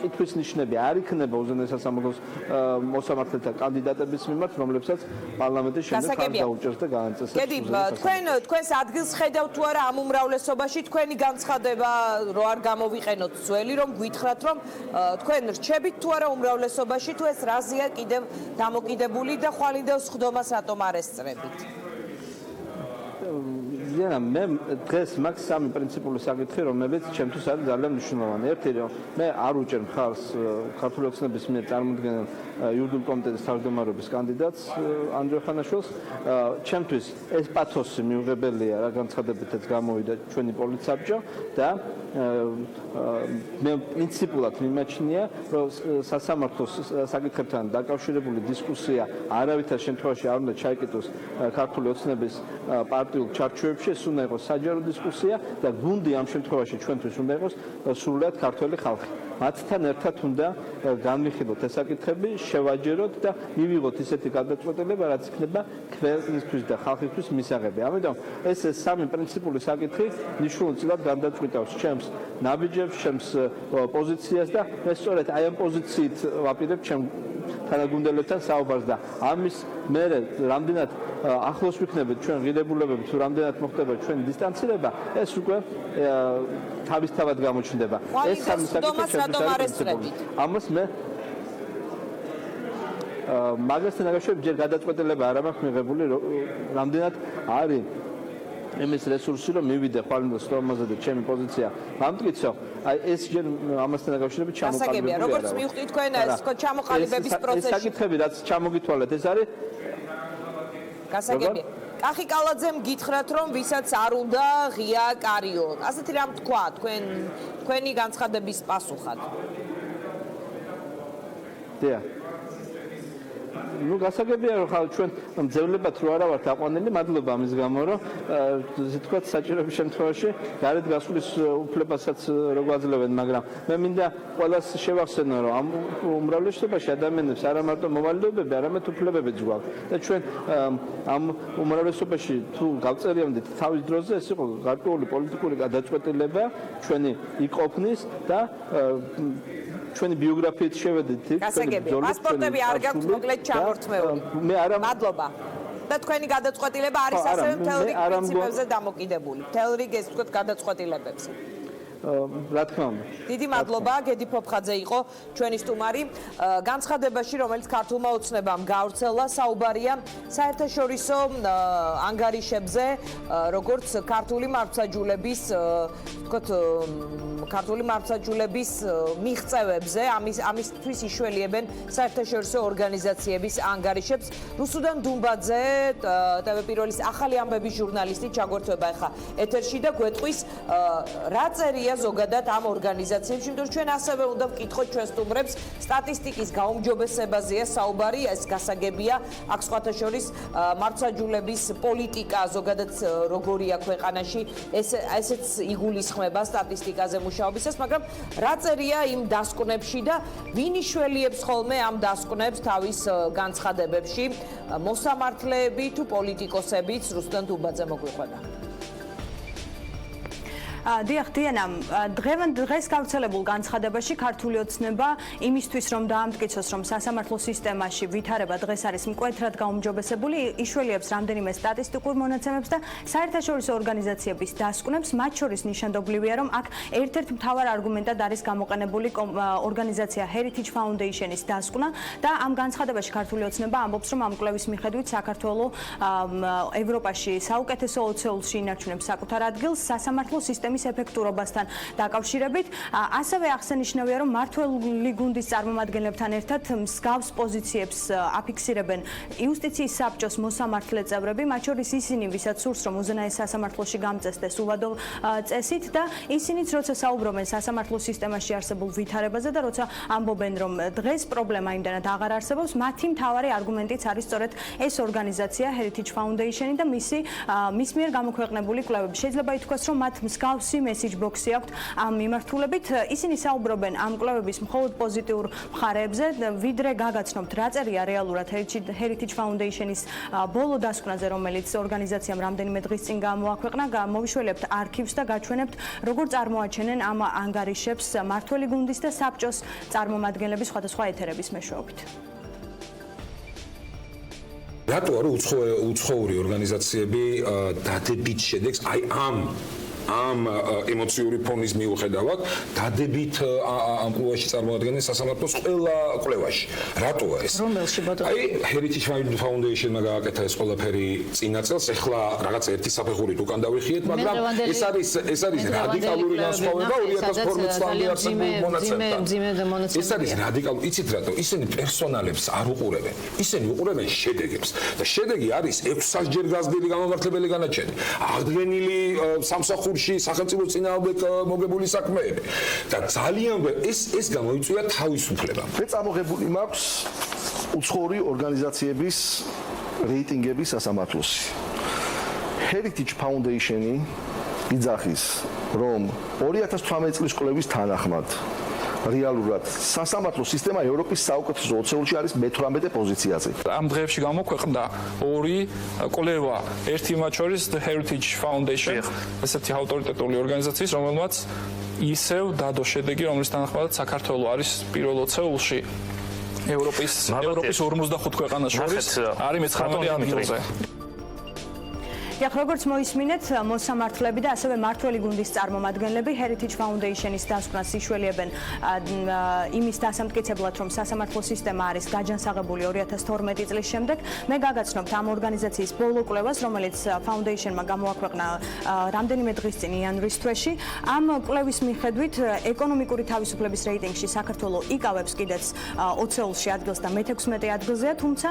კითხვის ნიშნები არ იქნება უზენაეს სასამართლოს მოსამართლეთა კანდიდატების მიმართ, რომლებსაც პარლამენტის შემდეგ არ დაუჭერს და გაანწესებს. გედი, თქვენს ადგილს ხედავთ თუ არა ამ უმრავლესობაში, თქვენი განცხადება რო არ გამოვიყენოთ ძველი, რომ გითხრათ, რომ თქვენ რჩებით თუ არა უმრავლესობაში, თუ ეს რაზეა კიდევ დამოკიდებული და ხვალინდელ სხდომას რატომ არ ესწრებით? ზიანა, მე დღეს მაქვს სამი პრინციპული საკითხი, რომელიც ჩემთვის არის ძალიან მნიშვნელოვანი. ერთი, რომ მე არ უჭერ მხარს ქართული ოცნების მიერ წარმოქმნილ იურიდიულ კომიტეტის თავმჯდომარეობის კანდიდატს ანდრია ხანაშვილს. ჩემთვის ეს პათოსი მიუღებელია, რა განცხადებითაც გამოვიდა ჩვენი პოლიტსაბჭო და მე პრინციპულად მიმაჩნია, რომ სასამართლოს საკითხებთან დაკავშირებული დისკუსია არავითარ შემთხვევაში არ უნდა ჩაიკეტოს ქართული ოცნების პარტიულ ჩარჩოებში. ეს უნდა იყოს საჯარო დისკუსია და გუნდი ამ შემთხვევაში ჩვენთვის უნდა იყოს სრულად ქართველი ხალხი. მათთან ერთად უნდა განვიხილოთ ეს საკითხები, შევაჯეროთ და მივიღოთ ისეთი გადაწყვეტილება, რაც იქნება ქვეყნისთვის და ხალხისთვის მისაღები. ამიტომ ეს სამი პრინციპული საკითხი მნიშვნელოვნად გადაწყვეტავს ჩემს ნაბიჯებს, ჩემს პოზიციას და მე სწორედ აი ამ პოზიციით ვაპირებ ჩემ თანაგუნდელებთან საუბარს და ამის მერე რამდენად ახლოს ვიქნებით ჩვენ ღირებულებები, თუ რამდენად მოხდება ჩვენი დისტანცირება, ეს უკვე თავისთავად გამოჩნდება. ეს სამი საკითხი ამას მე მაგასთან დაკავშირებით ჯერ გადაწყვეტილება არ მაქვს მიღებული, რამდენად არის იმის რესურსი, რომ მივიდე ხვალინდელ სხდომაზე და ჩემი პოზიცია გამტკიცო. აი ეს ჯერ ამასთან დაკავშირებით ჩამოყალიბებული არა. როგორც მივხვდით თქვენ ეს ჩამოყალიბების პროცესში. ეს საკითხები რაც ჩამოგითვალეთ, ეს არის გასაგებია. კახი კალაძემ გითხრათ, რომ ვისაც არ უნდა ღია კარიო. ასეთი რამ თქვა თქვენი განცხადების პასუხად. დიახ. ну გასაგებია რომ ხალ ჩვენ მძევლებად რო არა ვართ აყვანილი, მადლობა ამის გამო, რომ ესე თქვა საჭიროების შემთხვევაში გარეთ გასulis უფლებასაც რო გვაძლევენ, მაგრამ მე მინდა ყველას შევახსენო, რომ ამ უმრავლესობაში ადამიანებს არა მარტო მოვალეობები, არამედ უფლებებიც გვაქვს. და ჩვენ ამ უმრავლესობაში თუ გავწერიამდით თავის დროზე, ეს იყო გარკვეული პოლიტიკური გადაწყვეტილება ჩვენი იყოფნის და ჩვენი ბიოგრაფიით შევედით იქ. გასაგებია, პასპორტები არ გაქვთ მოკლედ ჩამორთმეული. მე არა მადლობა. და თქვენი გადაწყვეტილება არის ასევე მთელ რიგ პრინციპებზე დამოკიდებული. მთელ რიგ ეს ვთქვათ გადაწყვეტილებებზე. რა თქმა უნდა. დიდი მადლობა, გედი ფოფხაძე იყო ჩვენი სტუმარი. განცხადებაში, რომელიც ქართულმა ოცნებამ გავრცელა, საუბარია საერთაშორისო ანგარიშებზე, როგორც ქართული მართლმსაჯულების, ვთქვათ, ქართული მართლმსაჯულების მიღწევებზე, ამისთვის იშველიებენ საერთაშორისო ორგანიზაციების ანგარიშებს. რუსუდან დუმბაძე, ტელე-პირველის ახალი ამბების ჟურნალისტი ჩაგვერთვება ახლა ეთერში და გვეტყვის რა წერია ზოგადად ამ ორგანიზაციებში, იმიტომ რომ ჩვენ ასევე უნდა ვკითხოთ ჩვენ სტუმრებს სტატისტიკის გაუმჯობესებაზეა საუბარი, ეს გასაგებია, აქ სხვათა შორის მართლმსაჯულების პოლიტიკა ზოგადად როგორია ქვეყანაში, ესეც იგულისხმება სტატისტიკაზე მუშაობისას, მაგრამ რა წერია იმ დასკვნებში და ვინ იშველიებს ხოლმე ამ დასკვნებს თავის განცხადებებში, მოსამართლეები თუ პოლიტიკოსებიც? რუსუდან დუმბაძე მოგვიყვება. დიახ, დიანა, დღეს გავრცელებულ განცხადებაში ქართული ოცნება იმისთვის, რომ დაამტკიცოს, რომ სასამართლო სისტემაში ვითარება დღეს არის მკვეთრად გაუმჯობესებული, იშველიებს რამდენიმე სტატისტიკურ მონაცემებს და საერთაშორისო ორგანიზაციების დასკვნებს, მათ შორის ნიშანდობლივია, რომ აქ ერთ-ერთ მთავარ არგუმენტად არის გამოყენებული ორგანიზაცია Heritage Foundation-ის დასკვნა და ამ განცხადებაში ქართული ოცნება ამბობს, რომ ამ კვლევის მიხედვით საქართველო ევროპაში საუკეთესო 20-ში ინარჩუნებს საკუთარ ადგილს სასამართლო სისტემის სისტემის ეფექტურობასთან დაკავშირებით. ასევე აღსანიშნავია, რომ მმართველი გუნდის წარმომადგენლებთან ერთად მსგავს პოზიციებს აფიქსირებენ იუსტიციის საბჭოს მოსამართლე წევრები, მათ შორის ისინი, ვისაც სურს, რომ უზენაეს სასამართლოში გამწესდეს უვადო წესით და ისინიც, როცა საუბრობენ სასამართლო სისტემაში არსებულ ვითარებაზე და როცა ამბობენ, რომ დღეს პრობლემა იმდანად აღარ არსებობს, მათი მთავარი არგუმენტიც არის სწორედ ეს ორგანიზაცია Heritage Foundation და მის მიერ გამოქვეყნებული კვლევები. შეიძლება ითქვას, რომ მათ მსგავსი message box-ი აქვთ ამ მიმართულებით. ისინი საუბრობენ ამ კვლევების მხოლოდ პოზიტიურ მხარეებზე, ვიდრე გაგაცნობთ რა წერია რეალურად Heritage Foundation-ის ბოლო დასკვნაზე, რომელიც ორგანიზაციამ რამდენიმე დღის წინ გამოაქვეყნა. მოვიშველებთ არქივს და გაჩვენებთ, როგორ წარმოაჩენენ ამ ანგარიშებს მმართველი გუნდის და საბჭოს წარმომადგენლების სხვადასხვა ეთერების მეშვეობით. რატო არა უცხოური ორგანიზაციები დადებით შედეგს აი ამ ემოციური ფონის მიუხედავად დადებით ამ კვლევაში წარმოადგენენ სასამართლოს ყველა კვლევაში. რატოა ეს? რომელში ბატონო? აი Heritage Foundation-მა გააკეთა ეს ყველაფერი წინა წელს, ეხლა რაღაც ერთი საფეხურით უკან დავიხიეთ, მაგრამ ეს არის რადიკალური განსხვავება 2012 წლამდე არსებულ მონაცემთან. ეს არის რადიკალური, იცით რატო? ისინი პერსონალებს არ უყურებენ. ისინი უყურებენ შედეგებს და შედეგი არის 600-ჯერ გაზრდილი გამომართლებელი განაჩენი. აღდგენილი სამსახური სახელმწიფო წინააღმდეგ მოგებული საქმეები და ძალიან ეს გამოიწვია თავისუფლებამ. მე წამოღებული მაქვს უცხოური ორგანიზაციების რეიტინგები სასამართლოში. Heritage Foundation-ი იძახის, რომ 2018 წლის კვლევის თანახმად რეალურად სასამართლო სისტემა ევროპის საუკეთესო 20-ში არის მე-18 პოზიციაზე. ამ დღეებში გამოქვეყნდა ორი კვლევა, ერთი მათ შორის The Heritage Foundation, ესეთი ავტორიტეტული ორგანიზაციის, რომელმაც ისევ დადო შედეგი, რომლის თანახმადაც საქართველო არის პირველ 20-ში ევროპის 45 ქვეყანას შორის არის მე-19 ადგილზე. როგორც მოისმინეთ, მოსამართლეები და ასევე მმართველი გუნდის წარმომადგენლები Heritage Foundation-ის დასკვნას იშველიებენ იმის დასამტკიცებლად, რომ სასამართლო სისტემა არის გაჯანსაღებული 2012 წლის შემდეგ. მე გაგაცნობთ ამ ორგანიზაციის ბოლო კვლევას, რომელიც Foundation-მა გამოაქვეყნა რამდენიმე დღის წინ იანვრის თვეში. ამ კვლევის მიხედვით, ეკონომიკური თავისუფლების რეიტინგში საქართველო იკავებს კიდეც 20-ში ადგილს და მე-16 ადგილზეა, თუმცა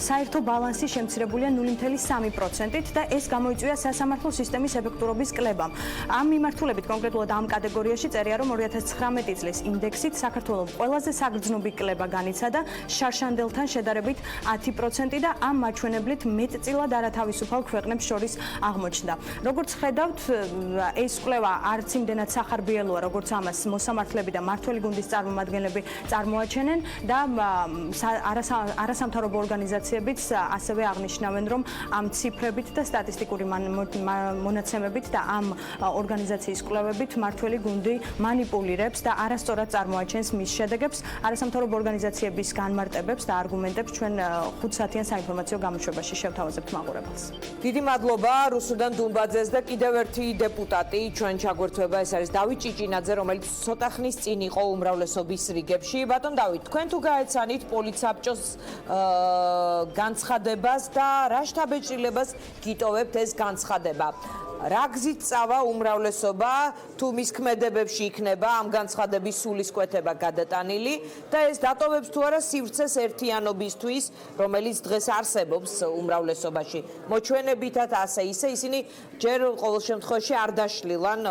საერთო ბალანსი შემცირებულია 0.3%-ით და ეს გამოიწვია სასამართლო სისტემის ეფექტურობის კლებამ. ამ მიმართულებით კონკრეტულად ამ კატეგორიაში წერია, რომ 2019 წლის ინდექსით საქართველოს ყველაზე საგრძნობი კლება განიცადა შარშანდელთან შედარებით 10% და ამ მაჩვენებლით მეტწილად არათავისუფალ ქვეყნებს შორის აღმოჩნდა. როგორც ხედავთ, ეს კვლევა არც იმდენად სახარბიელოა, როგორც ამას მოსამართლეები და მმართველი გუნდის წარმომადგენლები წარმოაჩენენ და არასამთავრობო ორგანიზაციებიც ასევე აღნიშნავენ, რომ ამ ციფრებით და სტატისტიკური მონაცემებით და ამ ორგანიზაციის კვლევებით მმართველი გუნდი манипулირებს და არასწორად წარმოაჩენს მის შედეგებს. არასამთავრობო ორგანიზაციების განმარტებებს და არგუმენტებს ჩვენ 5 საათიან საინფორმაციო გამოშვებაში შევთავაზებთ მაყურებელს. დიდი მადლობა რუსუდან დუმბაძეს და კიდევ ერთი დეპუტატი ჩვენ ჩაგვერთვება, ეს არის დავით ჭიჭინაძე, რომელიც ცოტა ხნის წინ იყო უმრავლესობის რიგებში. ბატონ დავით, თქვენ თუ გაეცანით პოლიცსაბჭოს განცხადებას და რა შთაბეჭდილებას გიტოვებთ ეს განცხადება? რა გზით წავა უმრავლესობა, თუ მის ქმედებებში იქნება ამ განცხადების სულისკვეთება გადატანილი და ეს დატოვებს თუ არა სივრცეს ერთიანობისთვის, რომელიც დღეს არსებობს უმრავლესობაში. მოჩვენებითად ასე ისე ისინი ჯერ ყოველ შემთხვევაში არ დაშლილან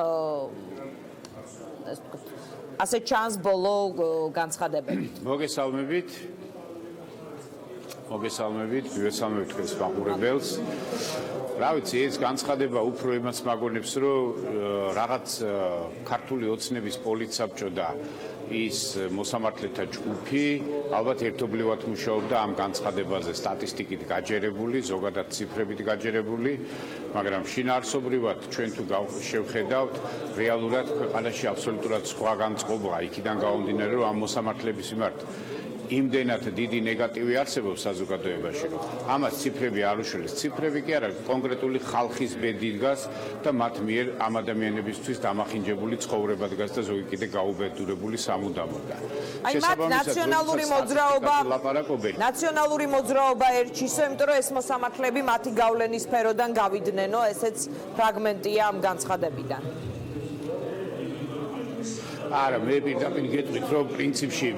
ასე ჩანს ბოლო განცხადებებით. მოგესალმებით, მივესალმებით თქვენს მაყურებელს. რა ვიცი, ეს განცხადება უფრო იმას მაგონებს, რომ რაღაც ქართული ოცნების პოლიცსაბჭო და ის მოსამართლეთა ჯგუფი ალბათ ერთობლივად მუშაობდა ამ განცხადებაზე, სტატისტიკით გაჯერებული, ზოგადად ციფრებით გაჯერებული, მაგრამ შინაარსობრივად ჩვენ თუ შევხედავთ, რეალურად ქვეყანაში აბსოლუტურად სხვა განწყობაა იქიდან გამომდინარე, რომ ამ მოსამართლეების მიმართ იმდენად დიდი ნეგატივი არსებობს საზოგადოებაში, რომ ამას ციფრები არ უშველეს. ციფრები კი არა, კონკრეტული ხალხის ბედი დგას და მათ მიერ ამ ადამიანებისთვის დამახინჯებული ცხოვრება დგას და ზოგი კიდე გაუბედურებული სამუდამოდ. აი მათ ნაციონალური მოძრაობა ერჩისო, იმიტომ რომ ეს მოსამართლეები მათი გავლენის სფეროდან გავიდნენ, ესეც ფრაგმენტია ამ განცხადებიდან. არა, მე პირდაპირ გეტყვით, რომ პრინციპში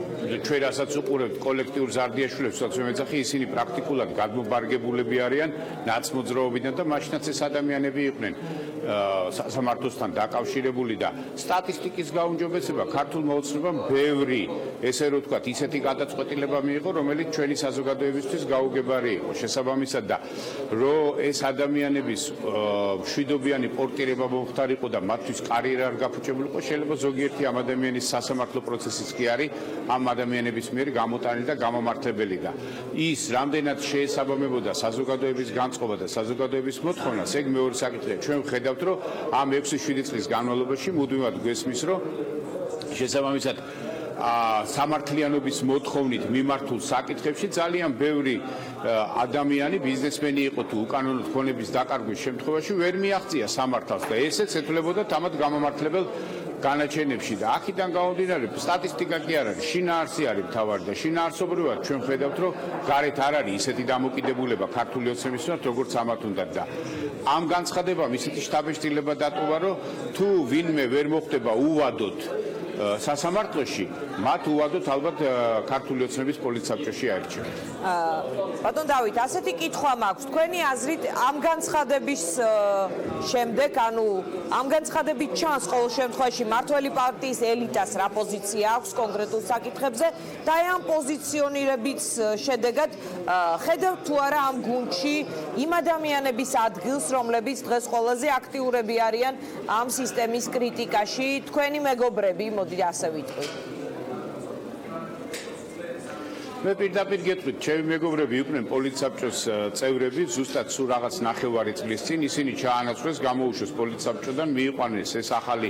ჩვენ რასაც უყურებთ კოლექტიურ ზარდიაშვილებს, რაც მეძახი, ისინი პრაქტიკულად გადმობარგებულები არიან ნაცმოძრაობიდან და მაშინაც ეს ადამიანები იყვნენ სასამართლოსთან დაკავშირებული და სტატისტიკის გაუმჯობესება ქართულმა ოცნებამ ბევრი, ესე რომ ვთქვათ, ისეთი გადაწყვეტილება მიიღო, რომელიც ჩვენი საზოგადოებისთვის გაუგებარი იყო. შესაბამისად და რომ ეს ადამიანების მშვიდობიანი პორტირება მომხდარიყო და მათთვის კარიერა არ გაფუჭებულიყო, შეიძლება ზოგიერთი ამ ადამიანის სასამართლო პროცესიც კი არის ამ ადამიანების მიერ გამოტანილი და გამომართლებელი და ის რამდენად შეესაბამებოდა საზოგადოების განწყობა და საზოგადოების მოთხოვნას, ეგ მეორე საკითხია. ჩვენ ვხედავთ, რომ ამ 6-7 წლის განმავლობაში მუდმივად გვესმის, რომ შესაბამისად სამართლიანობის მოთხოვნით მიმართულ საკითხებში ძალიან ბევრი ადამიანი, ბიზნესმენი იყო თუ უკანონო ქონების დაკარგვის შემთხვევაში ვერ მიაღწია სამართალს და ესეც ეთვლებოდა თამათ გამომართლებელ განაჩენებში და აქედან გამომდინარე სტატისტიკა კი არ არის, შინაარსი არის მთავარი და შინაარსობრივად ჩვენ ხედავთ, რომ გარეთ არ არის ისეთი დამოკიდებულება ქართული ოცნების მიმართ, როგორც ამათ უნდა და ამ განცხადებამ ისეთი შთაბეჭდილება დატოვა, რომ თუ ვინმე ვერ მოხდება უვადოდ სასამართლოში, მათ უვადოთ ალბათ ქართული ოცნების პოლიტსაბჭოში აირჩევთ. ბატონ დავით, ასეთი კითხვა მაქვს. თქვენი აზრით ამ განცხადების შემდეგ, ანუ ამ განცხადებით ჩანს ყოველ შემთხვევაში მართველი პარტიის ელიტას რა პოზიცია აქვს კონკრეტულ საკითხებზე და ამ პოზიციონირების შედეგად ხედავთ თუ არა ამ გუნდში იმ ადამიანების ადგილს, რომლებიც დღეს ყველაზე აქტიურები არიან ამ სისტემის კრიტიკაში, თქვენი მეგობრები, მოდი ასე ვიტყვი. მე პირდაპირ გეტყვით, ჩემი მეგობრები იყვნენ პოლიტსაბჭოს წევრები, ზუსტად სულ რაღაც ნახევარი წლის წინ ისინი ჩაანაცვლეს, გამოუშვეს პოლიტსაბჭოდან, მიიყვანეს ეს ახალი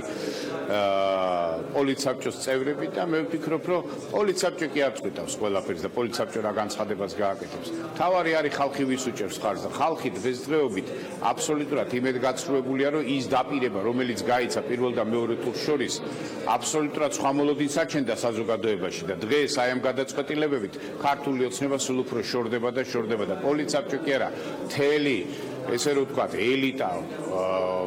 პოლიტსაბჭოს წევრები და მე ვფიქრობ, რომ პოლიტსაბჭო კი არ წყვიტავს ყველაფერს და პოლიტსაბჭო რა განცხადებას გააკეთებს. თავარი არის ხალხი ვის უჭერს ხარს და ხალხი დღესდღეობით აბსოლუტურად იმედგაცრუებულია, რომ ის დაპირება, რომელიც გაიცა პირველ და მეორე ტურს შორის, აბსოლუტურად სხვა მოლოდინს აჩენდა საზოგადოებაში და დღეს აი ამ გადაწყვეტილებებით ქართული ოცნება სულ უფრო შორდება და პოლიტსაბჭო კი არა, მთელი ესე რომ ვთქვათ, ელიტა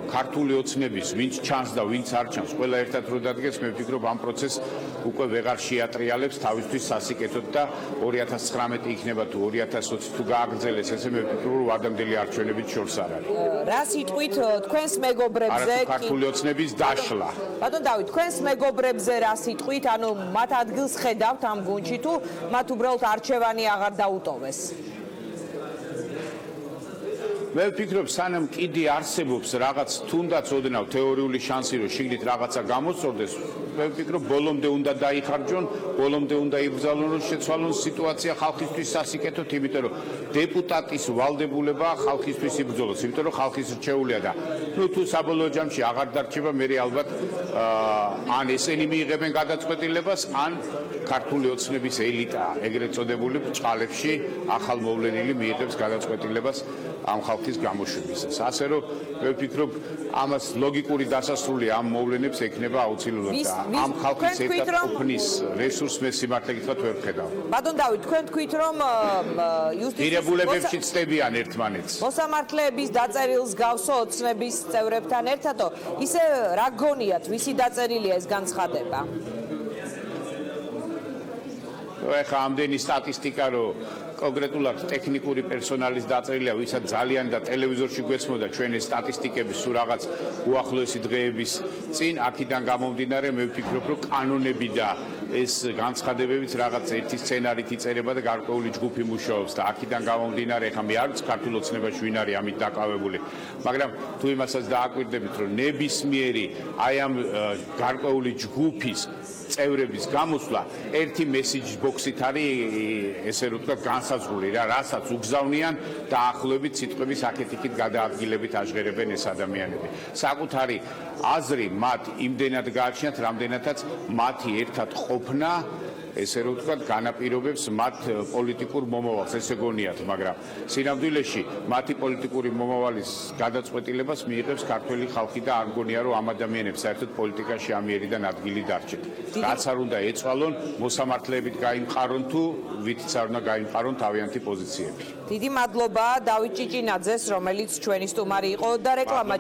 ქართული ოცნების, ვინც ჩანს და ვინც არ ჩანს, ყველა ერთად რო დადგეს, მე ვფიქრობ ამ პროცესს უკვე ვეღარ შეატრიალებს თავისთვის სასიკეთოდ და 2019 იქნება თუ 2020 თუ გააგრძელეს, ესე მე ვფიქრობ, რომ ადამიანები არჩევნებით შორს არ არის. რა სიტყვით თქვენს მეგობრებზე არა ქართული ოცნების დაშლა. ბატონ დავით, თქვენს მეგობრებზე რა სიტყვით, ანუ მათ ადგილს ხედავთ ამ გუნდში თუ მათ უბრალოდ არჩევანი აღარ დაუტოვეს? მე ვფიქრობ, სანამ კიდე არსებობს რაღაც თუნდაც ოდნავ თეორიული შანსი, რომ შიგნით რაღაცა გამოსწორდეს, მე ვფიქრობ, ბოლომდე უნდა დაიხარჯონ, ბოლომდე უნდა იბრძალონ, რომ შეცვალონ სიტუაცია ხალხისთვის სასიკეთოდ, იმიტომ რომ დეპუტატის ვალდებულება ხალხისთვის იბრძოლოს, იმიტომ რომ ხალხის რჩეულია და თუ საბოლოო ჯამში აღარ დარჩება, მე ალბათ ან ესენი მიიღებენ გადაწყვეტილებას, ან ქართული ოცნების ელიტა, ეგრეთ წოდებული ბრჭყალებში ახალმოვლენილი მიიღებს გადაწყვეტილებას ამ ხალხის გამოშვებისას. ასე რომ მე ვფიქრობ, ამას ლოგიკური დასასრული ამ მოვლენებს ექნება აუცილებლად და ამ ხალხის ერთად ყოფნის რესურსს მე სიმართლე გითხრათ ვერ ვხედავ. ბატონ დავით, თქვენ თქვით, რომ იუსტიციის ღირებულებებში ცდებიან ერთმანეთს. მოსამართლეების დაწერილს გავსო ოცნების წევრებთან ერთადო, ისე რა გონიათ, ვისი დაწერილია ეს განცხადება? ეხლა ამდენი სტატისტიკა რომ კონკრეტულად ტექნიკური პერსონალის დაწერილია, ვისაც ძალიან და ტელევიზორში გვესმოდა ჩვენი სტატისტიკები სულ რაღაც უახლოესი დღეების წინ, აქედან გამომდინარე მე ვფიქრობ, რომ კანონები და ეს განცხადებებიც რაღაც ერთი სცენარით იწერება და გარკვეული ჯგუფი მუშაობს და აქედან გამომდინარე, ეხლა მე არ ვიცი ქართულ ოცნებაში ვინ არის ამით დაკავებული, მაგრამ თუ იმასაც დააკვირდებით, რომ ნებისმიერი აი ამ გარკვეული ჯგუფის წევრების გამოსვლა ერთი მესიჯ ბოქსით არის ესე რომ ვთქვათ განსაზღვრული რა, რასაც უგზავნიან და ახლობით სიტყვების აქეთ-იქით გადაადგილებით აჟღერებენ ეს ადამიანები. საკუთარი აზრი მათ იმდენად გააჩნიათ, რამდენადაც მათი ერთად ყოფნა ესე რომ ვთქვათ, განაპირობებს მათ პოლიტიკურ მომავალს, ესე გონიათ, მაგრამ სინამდვილეში მათი პოლიტიკური მომავალის გადაწყვეტილებას მიიღებს ქართველი ხალხი და არ გონია, რომ ამ ადამიანებს საერთოდ პოლიტიკაში ამიერიდან ადგილი დარჩეთ. რაც არ უნდა ეწვალონ, მოსამართლეებით გაიმყარონ თუ ვითიც არ უნდა გაიმყარონ თავიანთი პოზიციები. დიდი მადლობა დავით ჭიჭინაძეს, რომელიც ჩვენი სტუმარი იყო და რეკლამა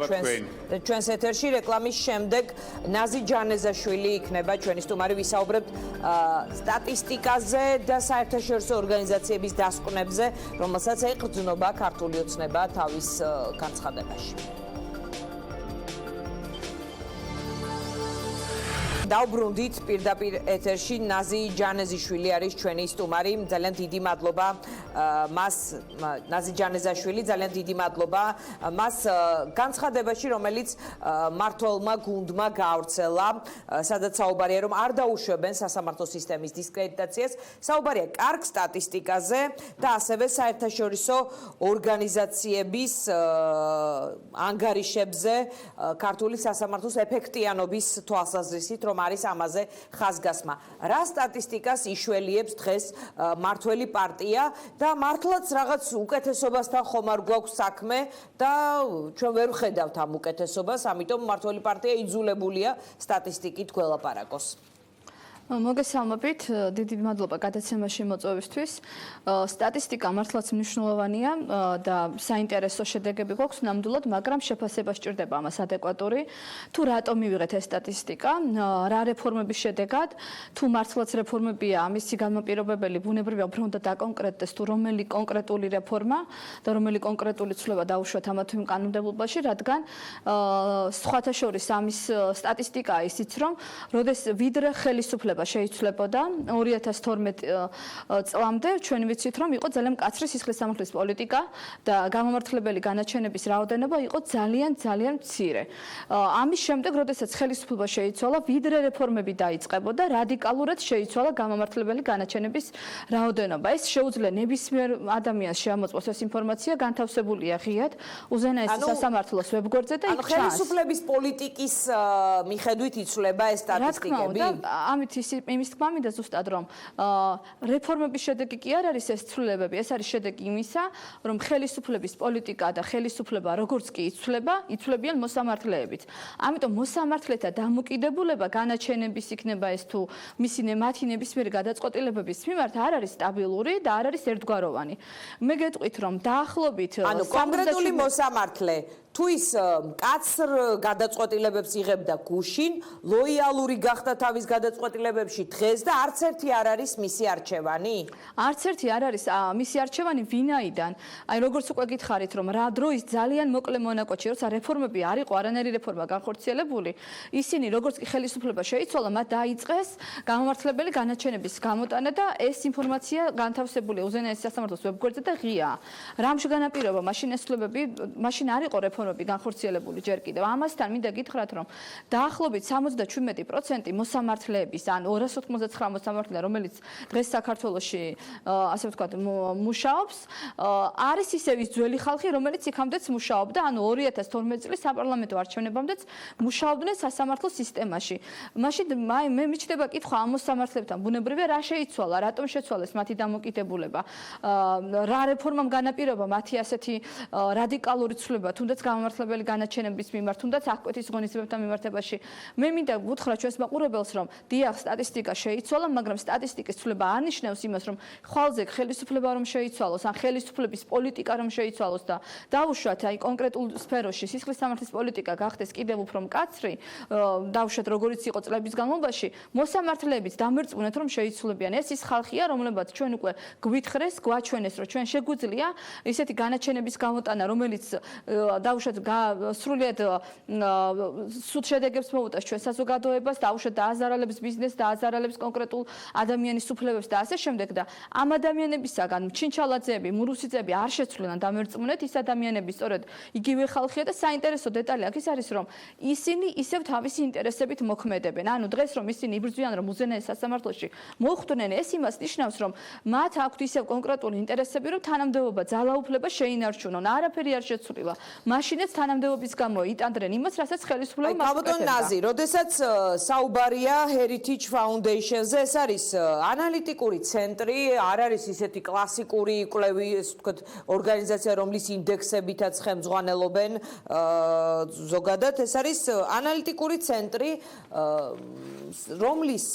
ჩვენს ეთერში. რეკლამის შემდეგ ნაზი ჯანეზაშვილი იქნება ჩვენი სტუმარი. ვისაუბრებთ სტატისტიკაზე და საერთაშორისო ორგანიზაციების დასკვნებზე, რომელსაც ეყრდნობა ქართული ოცნება თავის განცხადებაში. დავბრუნდით პირდაპირ ეთერში. ნაზი ჯანეზიშვილი არის ჩვენი სტუმარი. ძალიან დიდი მადლობა მას, ნაზი ჯანეზაშვილი, ძალიან დიდი მადლობა მას განცხადებაში, რომელიც მმართველმა გუნდმა გაავრცელა, სადაც საუბარია, რომ არ დაუშვებენ სასამართლო სისტემის დისკრედიტაციას, საუბარია კარგ სტატისტიკაზე და ასევე საერთაშორისო ორგანიზაციების ანგარიშებზე ქართული სასამართლოს ეფექტიანობის თვალსაზრისით, რომ არის ამაზე ხაზგასმა. რა სტატისტიკას იშველიებს დღეს მმართველი პარტია და მართლაც რაღაც უკეთესობასთან ხომ არ გვაქვს საქმე და ჩვენ ვერ ვხედავთ ამ უკეთესობას, ამიტომ მმართველი პარტია იძულებულია სტატისტიკით გველაპარაკოს. მოგესალმებით, დიდი მადლობა გადაცემაში მოწვევისთვის. სტატისტიკა მართლაც მნიშვნელოვანია და საინტერესო შედეგები გვაქვს ნამდვილად, მაგრამ შეფასება სჭირდება ამას ადეკვატური. თუ რატომ მივიღეთ ეს სტატისტიკა, რა რეფორმების შედეგად, თუ მართლაც რეფორმებია ამისი განმაპირობებელი, ბუნებრივია უფრო უნდა დაკონკრეტდეს, თუ რომელი კონკრეტული რეფორმა და რომელი კონკრეტული ცვლილება დაუშვათ ამა თუ იმ კანონმდებლობაში, რადგან სხვათა შორის ამის სტატისტიკაა ისიც, რომ ვიდრე ხელისუფლება შეიცვლებოდა 2012 წლამდე ჩვენ ვიცით რომ იყო ძალიან მკაცრი სისხლის სამართლის პოლიტიკა და გამომართლებელი განაჩენების რაოდენობა იყო ძალიან მცირე. ამის შემდეგ, როდესაც ხელისუფლება შეიცვალა, ვიდრე რეფორმები დაიწყებოდა, რადიკალურად შეიცვალა გამომართლებელი განაჩენების რაოდენობა. ეს შეუძლია ნებისმიერ ადამიანს შეამოწმოს ეს ინფორმაცია, განთავსებულია ღიად უზენაესი სასამართლოს ვებგვერდზე და იქ ჩანს. ხელისუფლების პოლიტიკის მიხედვით იცვლება ეს სტატისტიკები? ამით იმის თქმა მინდა ზუსტად რომ რეფორმების შედეგი კი არ არის ეს ცვლილებები, ეს არის შედეგი იმისა, რომ ხელისუფლების პოლიტიკა და ხელისუფლება როგორც კი იცვლებიან მოსამართლეებით. ამიტომ მოსამართლეთა დამოკიდებულება განაჩენების იქნება ეს თუ მათი ნებისმიერი გადაწყვეტილებების მიმართ არ არის სტაბილური და არ არის ერთგვაროვანი. მე გეტყვით რომ დაახლოებით კონკრეტული მოსამართლე თუ ის მკაცრ გადაწყვეტილებებს იღებდა გუშინ, ლოიალური გახდა თავის გადაწყვეტილებებში დღეს და არც ერთი არ არის მისი არჩევანი? არც ერთი არ არის მისი არჩევანი ვინაიდან? აი როგორც უკვე გითხარით რომ რა დროის ძალიან მოკლე მონაკვეთში, როცა რეფორმები არ იყო არანაირი რეფორმა განხორციელებული, ისინი როგორც კი ხელისუფლება შეიცვალა, მათ დაიწყეს გამომართლებელი განაჩენების გამოტანა და ეს ინფორმაცია განთავსებულია უზენაესი სასამართლოს ვებგვერდზე და ღიაა. რამში განაპირობა მაშინ ეს ცვლილებები, მაშინ არ იყო რეფორმები განხორციელებული ჯერ კიდევ. ამასთან მინდა გითხრათ, რომ დაახლოებით 77% მოსამართლეების, ან 299 მოსამართლე, რომელიც დღეს საქართველოში, ასე ვთქვათ, მუშაობს, არის ისევ ის ძველი ხალხი, რომელიც იქამდეც მუშაობდა, ანუ 2012 წლის საპარლამენტო არჩევნებამდეც მუშაობდნენ სასამართლო სისტემაში. მაშინ მე მიჩნდება კითხვა ამ მოსამართლებთან, ბუნებრივია რა შეიცვალა, რატომ შეცვალეს მათი დამოკიდებულება, რა რეფორმამ განაპირობა მათი ასეთი რადიკალური ცვლილება, თუნდაც გამომართლებელი განაჩენების მიმართ, თუნდაც აღკვეთის ღონისძიებებთან მიმართებაში. მე მინდა გითხრა ჩვენს მაყურებელს, რომ დიახ, სტატისტიკა შეიცვალა, მაგრამ სტატისტიკის ცვლილება არ ნიშნავს იმას, რომ ხვალზე ხელისუფლება რომ შეიცვალოს, ან ხელისუფლების პოლიტიკა რომ შეიცვალოს და დაუშვათ აი კონკრეტულ სფეროში სისხლის სამართლის პოლიტიკა გახდეს კიდევ უფრო მკაცრი, დაუშვათ როგორიც იყო წლების განმავლობაში, მოსამართლეებიც დამერწმუნეთ რომ შეიცვლებიან. ეს ის ხალხია, რომლებაც ჩვენ უკვე გვითხრეს, გვაჩვენეს, რომ ჩვენ შეგვიძლია ისეთი განაჩენების გამოტანა, რომელიც დაუშვათ სრულიად სულ შედეგებს მოუტანს ჩვენ საზოგადოებას, დაუშვათ დააზარალებს ბიზნესს, დააზარალებს კონკრეტულ ადამიანის უფლებებს და ასე შემდეგ და ამ ადამიანებისაგან ჩინჩალაძეები, მურუსიძეები არ შეცვლიან დამერწმუნეთ, ის ადამიანები სწორედ იგივე ხალხია და საინტერესო დეტალი აქ ის არის, რომ ისინი ისევ თავისი ინტერესებით მოქმედებენ. ანუ დღეს რომ ისინი იბრძვიან, რომ უზენაეს სასამართლოში მოხვდნენ, ეს იმას ნიშნავს, რომ მათ აქვთ ისევ კონკრეტული ინტერესები, რომ თანამდებობა, ძალაუფლება შეინარჩუნონ, არაფერი არ შეცვლილა. მაშინ მაშინაც თანამდებობის გამო იტანდნენ იმას, რასაც ხელისუფლება მას კაბოტონ ნაზი, როდესაც საუბარია Heritage Foundation-ზე, ეს არის ანალიტიკური ცენტრი, არ არის ისეთი კლასიკური კვლევი, ეს ვთქვათ, ორგანიზაცია, რომლის ინდექსებითაც ხელმძღვანელობენ ზოგადად, ეს არის ანალიტიკური ცენტრი, რომლის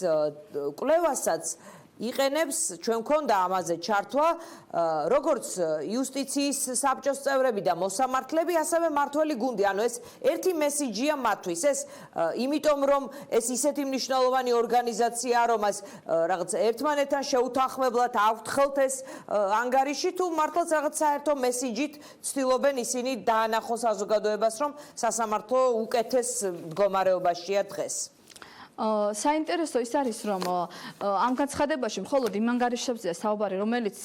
კვლევასაც იყენებს ჩვენ მქონდა ამაზე ჩართვა როგორც იუსტიციის საბჭოს წევრები და მოსამართლეები, ასევე მართველი გუნდი. ანუ ეს ერთი მესიჯია მათთვის. ეს იმიტომ რომ ეს ისეთი მნიშვნელოვანი ორგანიზაციაა, რომ ეს რაღაც ერთმანეთთან შეუთანხმებლად აქვთ ხელთ ეს ანგარიში, თუ მართლაც რაღაც საერთო მესიჯით ცდილობენ ისინი დაანახონ საზოგადოებას, რომ სასამართლო უკეთეს მდგომარეობაშია დღეს. საინტერესო ის არის, რომ ამ განცხადებაში მხოლოდ იმ ანგარიშებზეა საუბარი, რომელიც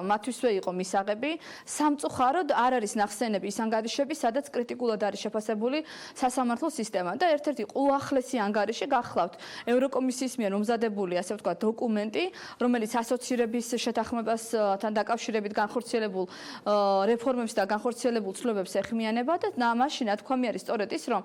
მათთვისვე იყო მისაღები, სამწუხაროდ არ არის ნახსენები ის ანგარიშები, სადაც კრიტიკულად არის შეფასებული სასამართლო სისტემა და ერთ-ერთი უახლესი ანგარიში გახლავთ ევროკომისიის მიერ მომზადებული, ასე ვთქვათ, დოკუმენტი, რომელიც ასოცირების შეთანხმებასთან დაკავშირებით განხორციელებულ რეფორმებს და განხორციელებულ ცვლილებებს ეხმიანება და მაშინ ნათქვამი არის სწორედ ის, რომ